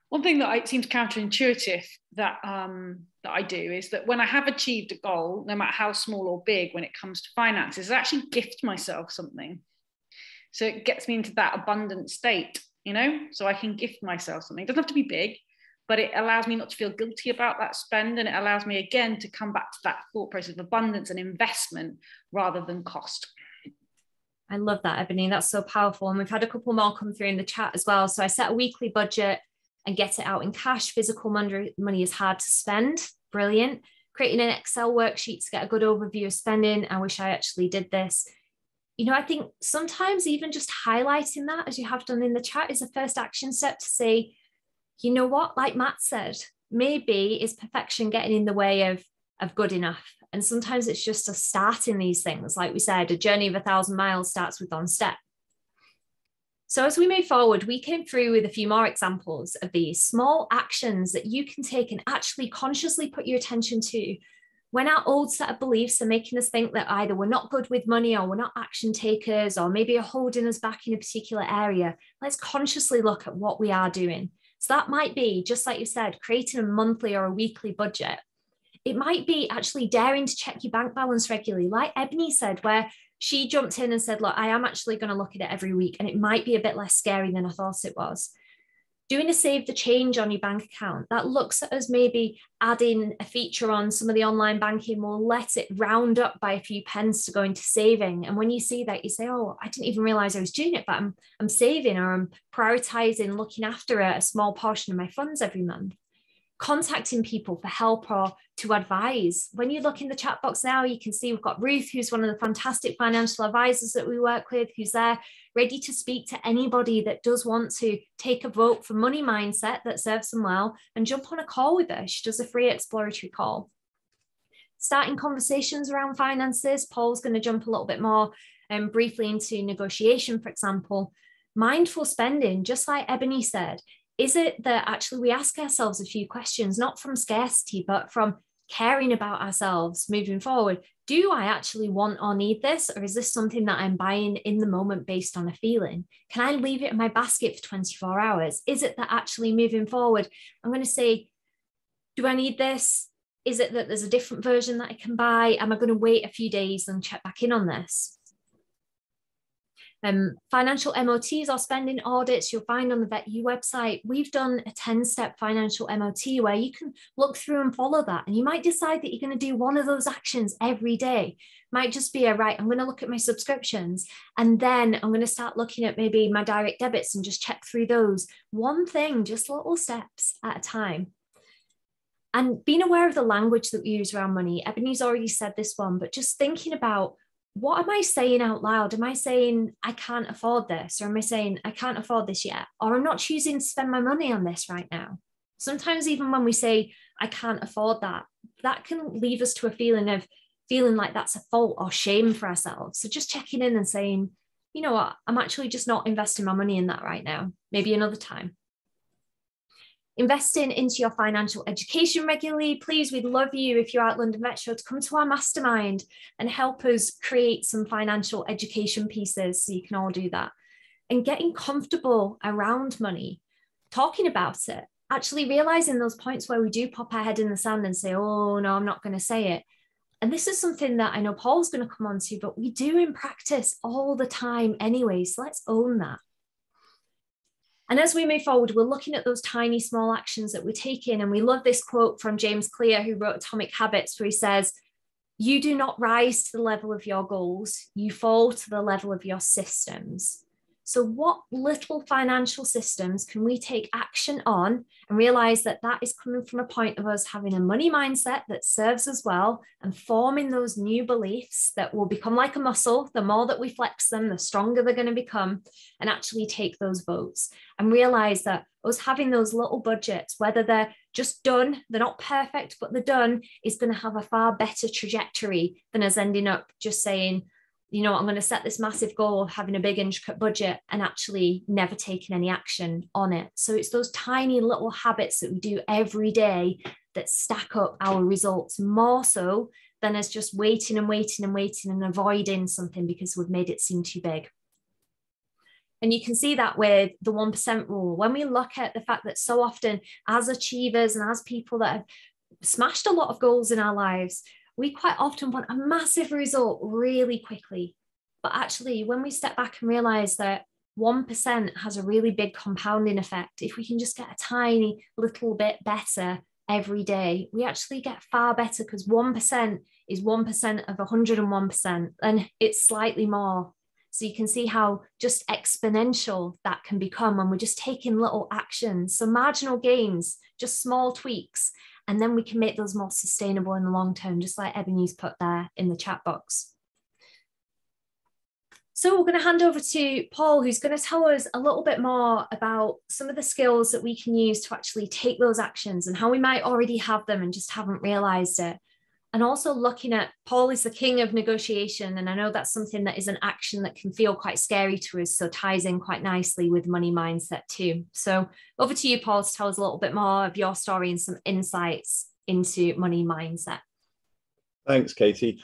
Speaker 2: One thing that seems counterintuitive that I do is that when I have achieved a goal, no matter how small or big, when it comes to finances, I actually gift myself something. So it gets me into that abundant state, you know, so I can gift myself something. It doesn't have to be big, but it allows me not to feel guilty about that spend. And it allows me, again, to come back to that thought process of abundance and investment rather than cost.
Speaker 1: I love that, Ebony. That's so powerful. And we've had a couple more come through in the chat as well. So I set a weekly budget and get it out in cash. Physical money is hard to spend. Brilliant. Creating an Excel worksheet to get a good overview of spending. I wish I actually did this. You know, I think sometimes even just highlighting that, as you have done in the chat, is the first action step to say, you know what, like Matt said, maybe is perfection getting in the way of good enough. And sometimes it's just a start in these things. Like we said, a journey of 1,000 miles starts with one step. So as we move forward, we came through with a few more examples of these small actions that you can take and actually consciously put your attention to when our old set of beliefs are making us think that either we're not good with money or we're not action takers, or maybe are holding us back in a particular area. Let's consciously look at what we are doing. So that might be, just like you said, creating a monthly or a weekly budget. It might be actually daring to check your bank balance regularly, like Ebony said, where she jumped in and said, look, I am actually going to look at it every week, and it might be a bit less scary than I thought it was. Doing a save the change on your bank account, that looks at us maybe adding a feature on some of the online banking. We'll let it round up by a few pence to go into saving. And when you see that, you say, oh, I didn't even realize I was doing it, but I'm saving, or I'm prioritizing looking after a small portion of my funds every month. Contacting people for help or to advise. When you look in the chat box now, you can see we've got Ruth, who's one of the fantastic financial advisors that we work with, who's there ready to speak to anybody that does want to take a vote for money mindset that serves them well, and jump on a call with her. She does a free exploratory call. Starting conversations around finances. Paul's going to jump a little bit more briefly into negotiation, for example. Mindful spending, just like Ebony said. Is it that actually we ask ourselves a few questions, not from scarcity, but from caring about ourselves moving forward? Do I actually want or need this? Or is this something that I'm buying in the moment based on a feeling? Can I leave it in my basket for 24 hours? Is it that actually moving forward, I'm going to say, do I need this? Is it that there's a different version that I can buy? Am I going to wait a few days and check back in on this? Financial MOTs or spending audits you'll find on the VetU website. We've done a 10-step financial MOT where you can look through and follow that. And you might decide that you're going to do one of those actions every day. Might just be right, I'm going to look at my subscriptions, and then I'm going to start looking at maybe my direct debits and just check through those. One thing, just little steps at a time. And being aware of the language that we use around money. Ebony's already said this one, but just thinking about, what am I saying out loud? Am I saying I can't afford this? Or am I saying I can't afford this yet? Or I'm not choosing to spend my money on this right now? Sometimes even when we say I can't afford that. That can leave us to a feeling of feeling like that's a fault or shame for ourselves. So just checking in and saying, you know what, I'm actually just not investing my money in that right now, maybe another time. Investing into your financial education regularly. Please, we'd love you, if you're at London Metro, to come to our mastermind and help us create some financial education pieces, so you can all do that. And getting comfortable around money, talking about it, actually realizing those points where we do pop our head in the sand and say, oh no, I'm not going to say it. And this is something that I know Paul's going to come on to, but we do in practice all the time anyway. So let's own that. And as we move forward, we're looking at those tiny, small actions that we're taking. And we love this quote from James Clear, who wrote Atomic Habits, where he says, you do not rise to the level of your goals, you fall to the level of your systems. So what little financial systems can we take action on and realize that that is coming from a point of us having a money mindset that serves us well and forming those new beliefs that will become like a muscle. The more that we flex them, the stronger they're going to become, and actually take those votes and realize that us having those little budgets, whether they're just done, they're not perfect, but they're done, is going to have a far better trajectory than us ending up just saying, you know, I'm going to set this massive goal of having a big intricate budget and actually never taking any action on it. So it's those tiny little habits that we do every day that stack up our results more so than as just waiting and waiting and waiting and avoiding something because we've made it seem too big. And you can see that with the 1% rule. When we look at the fact that so often as achievers and as people that have smashed a lot of goals in our lives, we quite often want a massive result really quickly. But actually, when we step back and realize that 1% has a really big compounding effect, if we can just get a tiny little bit better every day, we actually get far better, because 1% is 1% of 101%, and it's slightly more. So you can see how just exponential that can become when we're just taking little actions. So marginal gains, just small tweaks, and then we can make those more sustainable in the long term, just like Ebony's put there in the chat box. So we're going to hand over to Paul, who's going to tell us a little bit more about some of the skills that we can use to actually take those actions and how we might already have them and just haven't realized it. And also looking at, Paul is the king of negotiation. And I know that's something that is an action that can feel quite scary to us. So ties in quite nicely with money mindset too. So over to you, Paul, to tell us a little bit more of your story and some insights into money mindset.
Speaker 4: Thanks, Katie.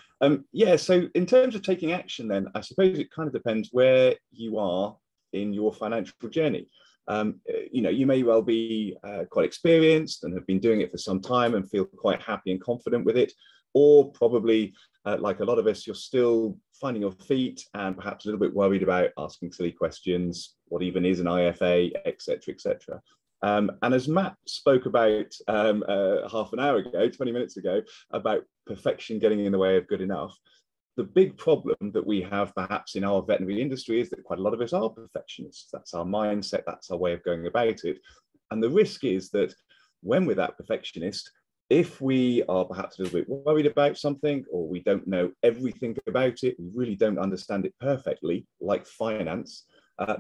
Speaker 4: Yeah, so in terms of taking action, then I suppose it kind of depends where you are in your financial journey. You know, you may well be quite experienced and have been doing it for some time and feel quite happy and confident with it, or probably like a lot of us, you're still finding your feet and perhaps a little bit worried about asking silly questions, what even is an IFA, etc., etc. And as Matt spoke about half an hour ago, 20 minutes ago, about perfection getting in the way of good enough, the big problem that we have perhaps in our veterinary industry is that quite a lot of us are perfectionists. That's our mindset, that's our way of going about it. And the risk is that when we're that perfectionist, if we are perhaps a little bit worried about something, or we don't know everything about it, we really don't understand it perfectly, like finance,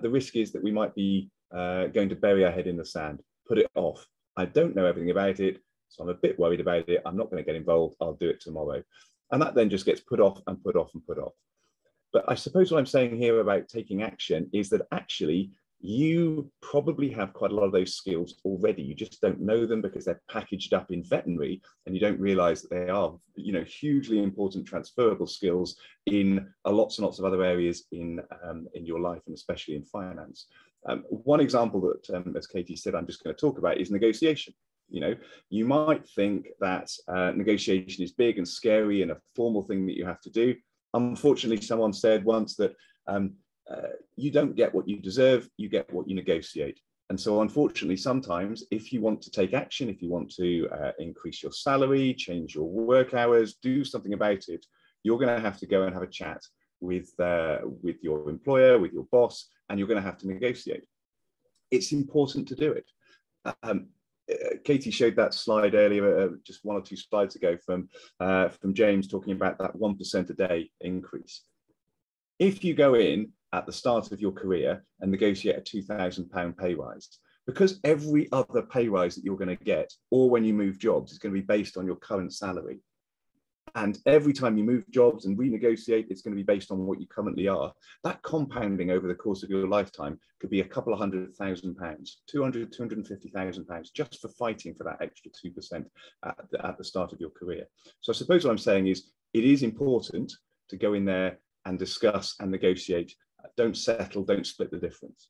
Speaker 4: the risk is that we might be going to bury our head in the sand, put it off. I don't know everything about it, so I'm a bit worried about it. I'm not going to get involved. I'll do it tomorrow. And that then just gets put off and put off and put off. But I suppose what I'm saying here about taking action is that actually you probably have quite a lot of those skills already. You just don't know them because they're packaged up in veterinary, and you don't realize that they are, you know, hugely important transferable skills in lots and lots of other areas in your life, and especially in finance. One example that, as Katie said, I'm just going to talk about is negotiation. You know, you might think that negotiation is big and scary and a formal thing that you have to do. Unfortunately, someone said once that you don't get what you deserve, you get what you negotiate. And so unfortunately, sometimes if you want to take action, if you want to increase your salary, change your work hours, do something about it, you're going to have to go and have a chat with your employer, with your boss, and you're going to have to negotiate. It's important to do it. Katie showed that slide earlier, just one or two slides ago, from James talking about that 1% a day increase. If you go in at the start of your career and negotiate a £2,000 pay rise, because every other pay rise that you're going to get, or when you move jobs, is going to be based on your current salary. And every time you move jobs and renegotiate, it's going to be based on what you currently are. That compounding over the course of your lifetime could be a couple of £100,000, 250,000 pounds, just for fighting for that extra 2% at the start of your career. So I suppose what I'm saying is, it is important to go in there and discuss and negotiate. Don't settle, don't split the difference.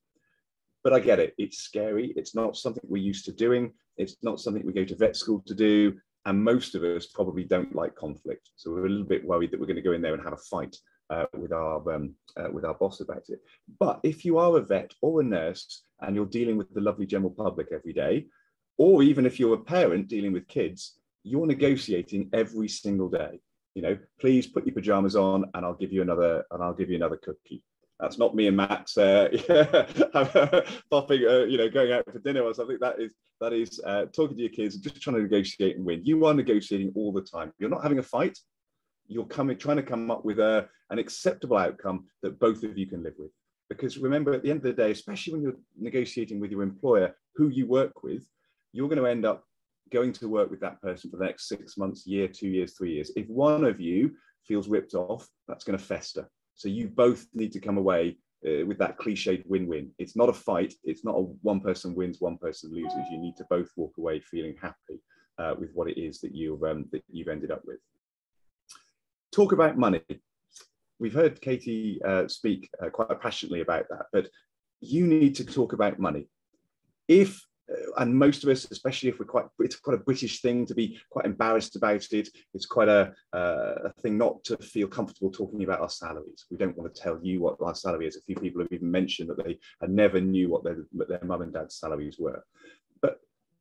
Speaker 4: But I get it, it's scary. It's not something we're used to doing. It's not something we go to vet school to do. And most of us probably don't like conflict. So we're a little bit worried that we're going to go in there and have a fight with our boss about it. But if you are a vet or a nurse and you're dealing with the lovely general public every day, or even if you're a parent dealing with kids, you're negotiating every single day. You know, please put your pajamas on and I'll give you another cookie. That's not me and Max popping, going out for dinner or something. That is talking to your kids and just trying to negotiate and win. You are negotiating all the time. You're not having a fight. You're trying to come up with an acceptable outcome that both of you can live with. Because remember, at the end of the day, especially when you're negotiating with your employer, who you work with, you're going to end up going to work with that person for the next 6 months, year, 2 years, 3 years. If one of you feels ripped off, that's going to fester. So you both need to come away with that cliched win-win. It's not a fight. It's not a one person wins, one person loses. You need to both walk away feeling happy with what it is that you've ended up with. Talk about money. We've heard Katie speak quite passionately about that, but you need to talk about money. And most of us, especially if it's quite a British thing to be quite embarrassed about it. It's quite a thing not to feel comfortable talking about our salaries. We don't want to tell you what our salary is. A few people have even mentioned that they never knew what their mum and dad's salaries were. But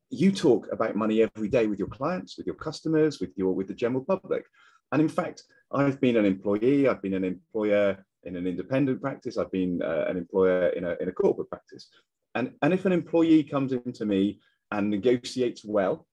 Speaker 4: you talk about money every day with your clients, with your customers, with the general public. And in fact, I've been an employee. I've been an employer in an independent practice. I've been an employer in a corporate practice. And if an employee comes into me and negotiates well,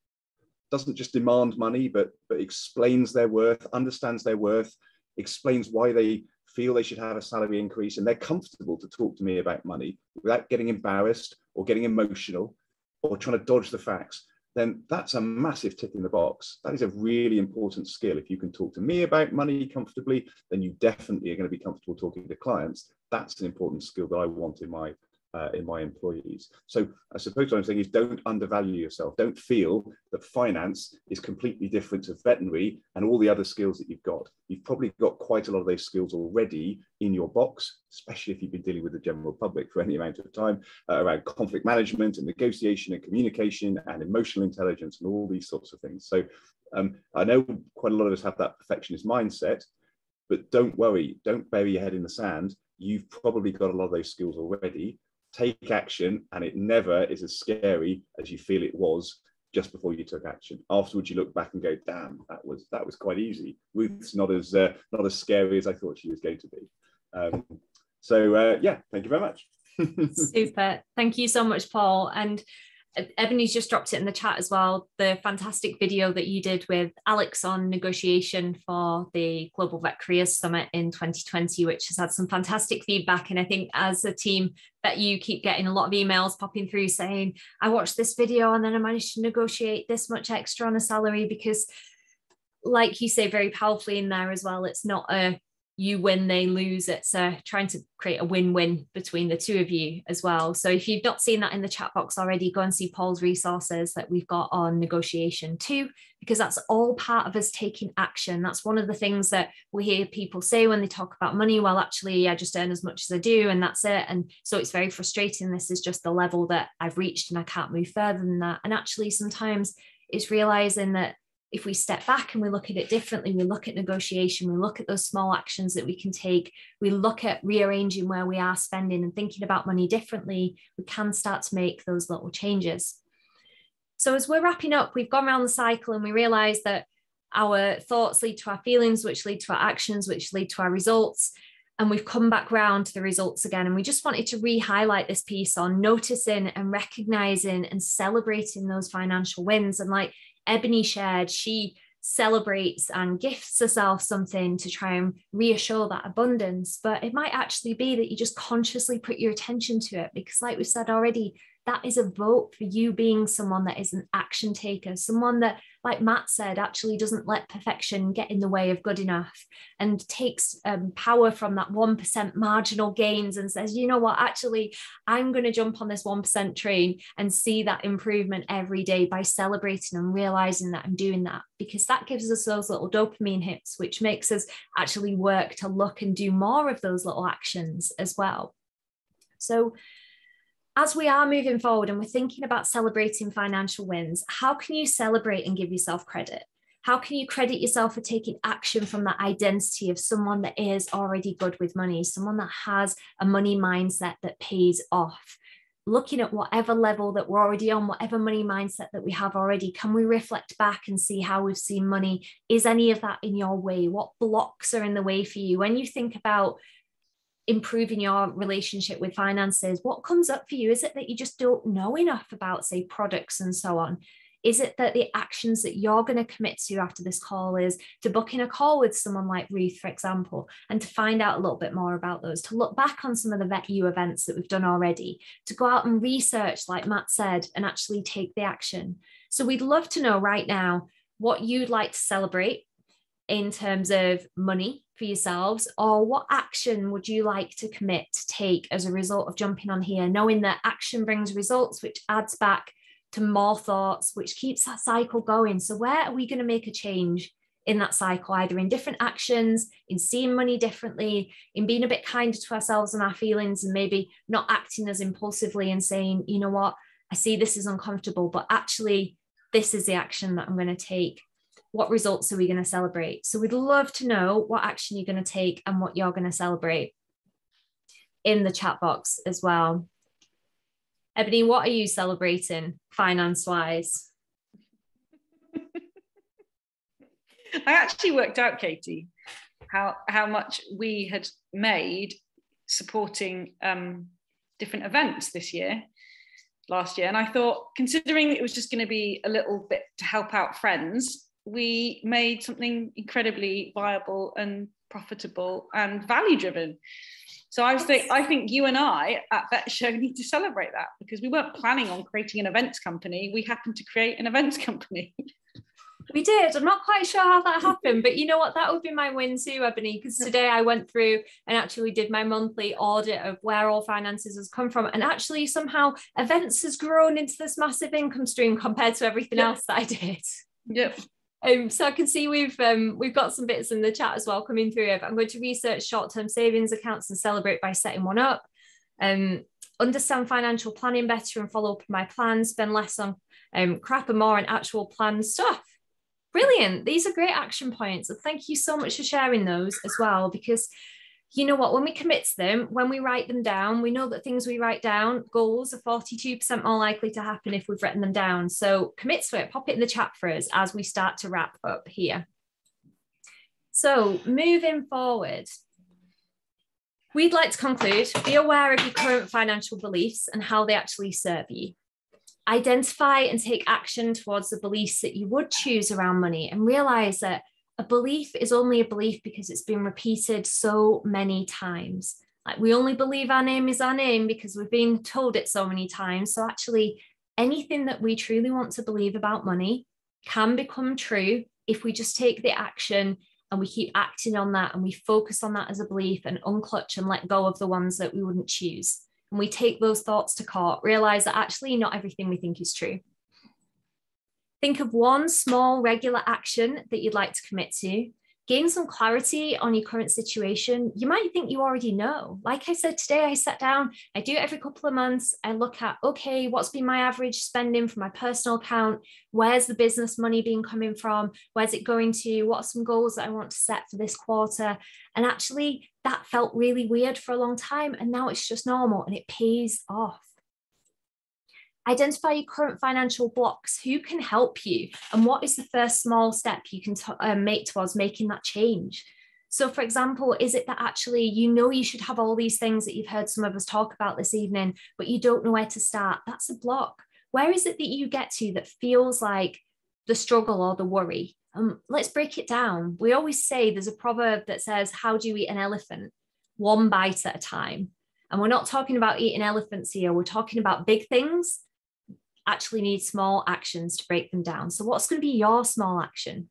Speaker 4: doesn't just demand money, but explains their worth, understands their worth, explains why they feel they should have a salary increase, and they're comfortable to talk to me about money without getting embarrassed or getting emotional or trying to dodge the facts, then that's a massive tick in the box. That is a really important skill. If you can talk to me about money comfortably, then you definitely are going to be comfortable talking to clients. That's an important skill that I want in my employees. So I suppose what I'm saying is, don't undervalue yourself. Don't feel that finance is completely different to veterinary and all the other skills that you've got. You've probably got quite a lot of those skills already in your box, especially if you've been dealing with the general public for any amount of time, around conflict management and negotiation and communication and emotional intelligence and all these sorts of things. So I know quite a lot of us have that perfectionist mindset, but don't worry, don't bury your head in the sand. You've probably got a lot of those skills already. Take action, and it never is as scary as you feel it was just before you took action. Afterwards, you look back and go, "Damn, that was quite easy." Ruth's not as scary as I thought she was going to be. Yeah, thank you very much.
Speaker 1: Super, thank you so much, Paul. And Ebony's just dropped it in the chat as well, the fantastic video that you did with Alex on negotiation for the Global Vet Careers Summit in 2020, which has had some fantastic feedback. And I think as a team that you keep getting a lot of emails popping through saying, I watched this video and then I managed to negotiate this much extra on a salary, because like you say very powerfully in there as well, it's not a you win, they lose. It's trying to create a win-win between the two of you as well. So if you've not seen that in the chat box already, go and see Paul's resources that we've got on negotiation too, because that's all part of us taking action. That's one of the things that we hear people say when they talk about money. Well, actually, I just earn as much as I do and that's it. And so it's very frustrating. This is just the level that I've reached and I can't move further than that. And actually, sometimes it's realizing that if we step back and we look at it differently, we look at negotiation, we look at those small actions that we can take, we look at rearranging where we are spending and thinking about money differently, we can start to make those little changes. So as we're wrapping up, we've gone around the cycle and we realize that our thoughts lead to our feelings, which lead to our actions, which lead to our results. And we've come back round to the results again. And we just wanted to re-highlight this piece on noticing and recognizing and celebrating those financial wins. And like Ebony shared, she celebrates and gifts herself something to try and reassure that abundance. But it might actually be that you just consciously put your attention to it, because like we said already, that is a vote for you being someone that is an action taker, someone that, like Matt said, actually doesn't let perfection get in the way of good enough, and takes power from that 1% marginal gains and says, you know what, actually, I'm going to jump on this 1% train and see that improvement every day by celebrating and realizing that I'm doing that, because that gives us those little dopamine hits, which makes us actually work to look and do more of those little actions as well. So as we are moving forward and we're thinking about celebrating financial wins, how can you celebrate and give yourself credit? How can you credit yourself for taking action from that identity of someone that is already good with money, someone that has a money mindset that pays off? Looking at whatever level that we're already on, whatever money mindset that we have already, can we reflect back and see how we've seen money? Is any of that in your way? What blocks are in the way for you? When you think about improving your relationship with finances, what comes up for you? Is it that you just don't know enough about, say, products and so on? Is it that the actions that you're going to commit to after this call is to book in a call with someone like Ruth, for example, and to find out a little bit more about those, to look back on some of the Vet You events that we've done already, to go out and research, like Matt said, and actually take the action? So we'd love to know right now what you'd like to celebrate in terms of money for yourselves, or what action would you like to commit to take as a result of jumping on here, knowing that action brings results, which adds back to more thoughts, which keeps that cycle going. So where are we going to make a change in that cycle, either in different actions, in seeing money differently, in being a bit kinder to ourselves and our feelings, and maybe not acting as impulsively and saying, you know what, I see this is uncomfortable, but actually this is the action that I'm going to take. What results are we going to celebrate? So we'd love to know what action you're going to take and what you're going to celebrate in the chat box as well. Ebony, what are you celebrating finance-wise?
Speaker 2: I actually worked out, Katie, how much we had made supporting different events last year. And I thought, considering it was just going to be a little bit to help out friends, we made something incredibly viable and profitable and value-driven. So I think you and I at Vet Show need to celebrate that, because we weren't planning on creating an events company. We happened to create an events company.
Speaker 1: We did. I'm not quite sure how that happened, but you know what? That would be my win too, Ebony, because today I went through and actually did my monthly audit of where all finances has come from. And actually somehow events has grown into this massive income stream compared to everything else that I did.
Speaker 2: Yep.
Speaker 1: So I can see we've got some bits in the chat as well coming through. I'm going to research short-term savings accounts and celebrate by setting one up. Understand financial planning better and follow up on my plans. Spend less on crap and more on actual planned stuff. Brilliant. These are great action points. And thank you so much for sharing those as well, because you know what, when we commit to them, when we write them down, we know that things we write down, goals, are 42% more likely to happen if we've written them down. So commit to it, pop it in the chat for us as we start to wrap up here. So moving forward, we'd like to conclude, be aware of your current financial beliefs and how they actually serve you. Identify and take action towards the beliefs that you would choose around money, and realize that a belief is only a belief because it's been repeated so many times. Like, we only believe our name is our name because we've been told it so many times. So actually, anything that we truly want to believe about money can become true if we just take the action and we keep acting on that, and we focus on that as a belief and unclutch and let go of the ones that we wouldn't choose. And we take those thoughts to court, realize that actually not everything we think is true. Think of one small regular action that you'd like to commit to. Gain some clarity on your current situation. You might think you already know. Like I said, today I sat down, I do it every couple of months. I look at, okay, what's been my average spending for my personal account? Where's the business money been coming from? Where's it going to? What are some goals that I want to set for this quarter? And actually that felt really weird for a long time. And now it's just normal and it pays off. Identify your current financial blocks. Who can help you? And what is the first small step you can make towards making that change? So for example, is it that actually you know you should have all these things that you've heard some of us talk about this evening, but you don't know where to start? That's a block. Where is it that you get to that feels like the struggle or the worry? Let's break it down. We always say there's a proverb that says, how do you eat an elephant? One bite at a time. And we're not talking about eating elephants here. We're talking about big things actually need small actions to break them down. So what's going to be your small action?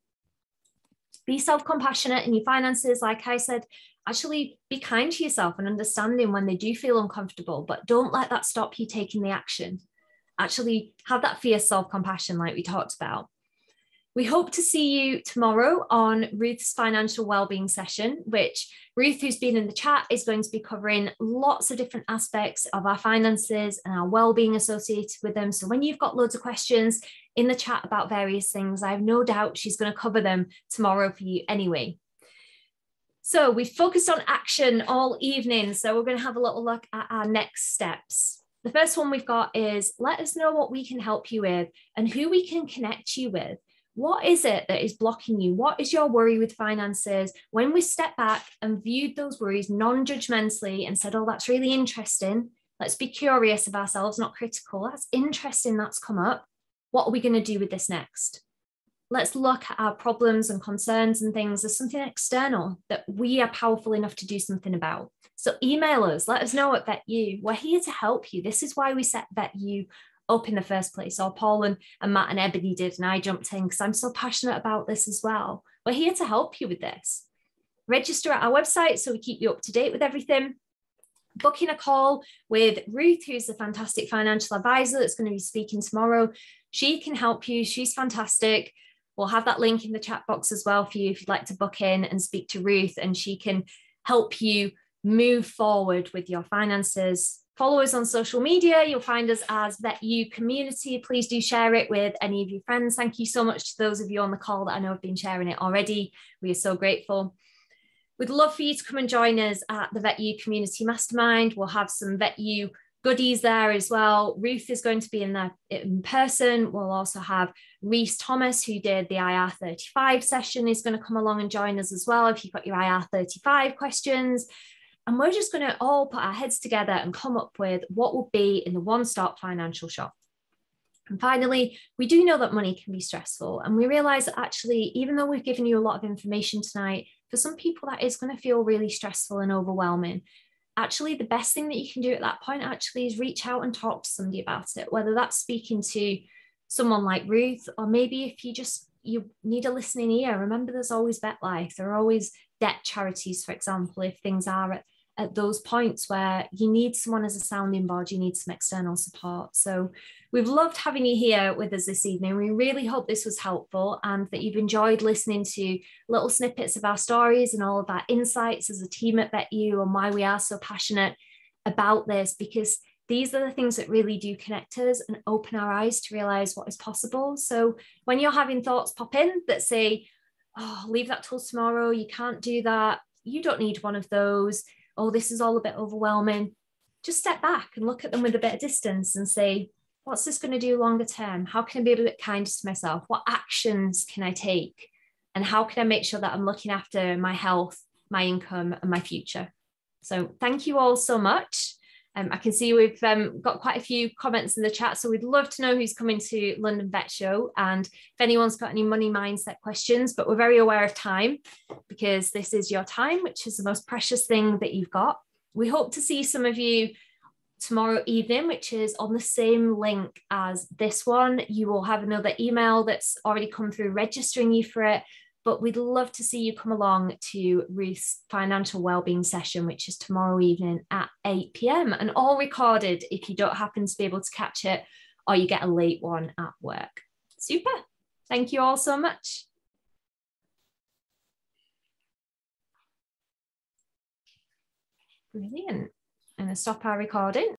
Speaker 1: Be self-compassionate in your finances. Like I said, actually be kind to yourself and understanding when they do feel uncomfortable, but don't let that stop you taking the action. Actually have that fierce self-compassion like we talked about. We hope to see you tomorrow on Ruth's financial wellbeing session, which Ruth, who's been in the chat, is going to be covering lots of different aspects of our finances and our wellbeing associated with them. So when you've got loads of questions in the chat about various things, I have no doubt she's going to cover them tomorrow for you anyway. So we've focused on action all evening. So we're going to have a little look at our next steps. The first one we've got is let us know what we can help you with and who we can connect you with. What is it that is blocking you? What is your worry with finances? When we step back and viewed those worries non-judgmentally and said, oh, that's really interesting. Let's be curious of ourselves, not critical. That's interesting, that's come up. What are we going to do with this next? Let's look at our problems and concerns and things as something external that we are powerful enough to do something about. So email us, let us know at VetU. We're here to help you. This is why we set VetU up in the first place, or Paul and Matt and Ebony did, and I jumped in because I'm so passionate about this as well. We're here to help you with this. Register at our website so we keep you up to date with everything. Booking a call with Ruth, who's a fantastic financial advisor that's going to be speaking tomorrow. She can help you. She's fantastic. We'll have that link in the chat box as well for you if you'd like to book in and speak to Ruth, and she can help you move forward with your finances. Follow us on social media. You'll find us as VetU Community. Please do share it with any of your friends. Thank you so much to those of you on the call that I know have been sharing it already. We are so grateful. We'd love for you to come and join us at the VetU Community Mastermind. We'll have some VetU goodies there as well. Ruth is going to be in there in person. We'll also have Reese Thomas, who did the IR35 session, is going to come along and join us as well if you've got your IR35 questions. And we're just going to all put our heads together and come up with what will be in the one-stop financial shop. And finally, we do know that money can be stressful. And we realize that actually, even though we've given you a lot of information tonight, for some people that is going to feel really stressful and overwhelming. Actually, the best thing that you can do at that point actually is reach out and talk to somebody about it, whether that's speaking to someone like Ruth, or maybe if you need a listening ear. Remember, there's always VetLife. There are always debt charities, for example, if things are at those points where you need someone as a sounding board, you need some external support. So we've loved having you here with us this evening. We really hope this was helpful and that you've enjoyed listening to little snippets of our stories and all of our insights as a team at VetU and why we are so passionate about this, because these are the things that really do connect us and open our eyes to realize what is possible. So when you're having thoughts pop in that say, oh, leave that till tomorrow, you can't do that, you don't need one of those, oh, this is all a bit overwhelming, just step back and look at them with a bit of distance and say, what's this going to do longer term? How can I be a bit kinder to myself? What actions can I take? And how can I make sure that I'm looking after my health, my income, and my future? So thank you all so much. I can see we've got quite a few comments in the chat, so we'd love to know who's coming to London Vet Show and if anyone's got any money mindset questions, but we're very aware of time because this is your time, which is the most precious thing that you've got. We hope to see some of you tomorrow evening, which is on the same link as this one. You will have another email that's already come through registering you for it, but we'd love to see you come along to Ruth's financial wellbeing session, which is tomorrow evening at 8 p.m. and all recorded if you don't happen to be able to catch it or you get a late one at work. Super. Thank you all so much. Brilliant. I'm going to stop our recording.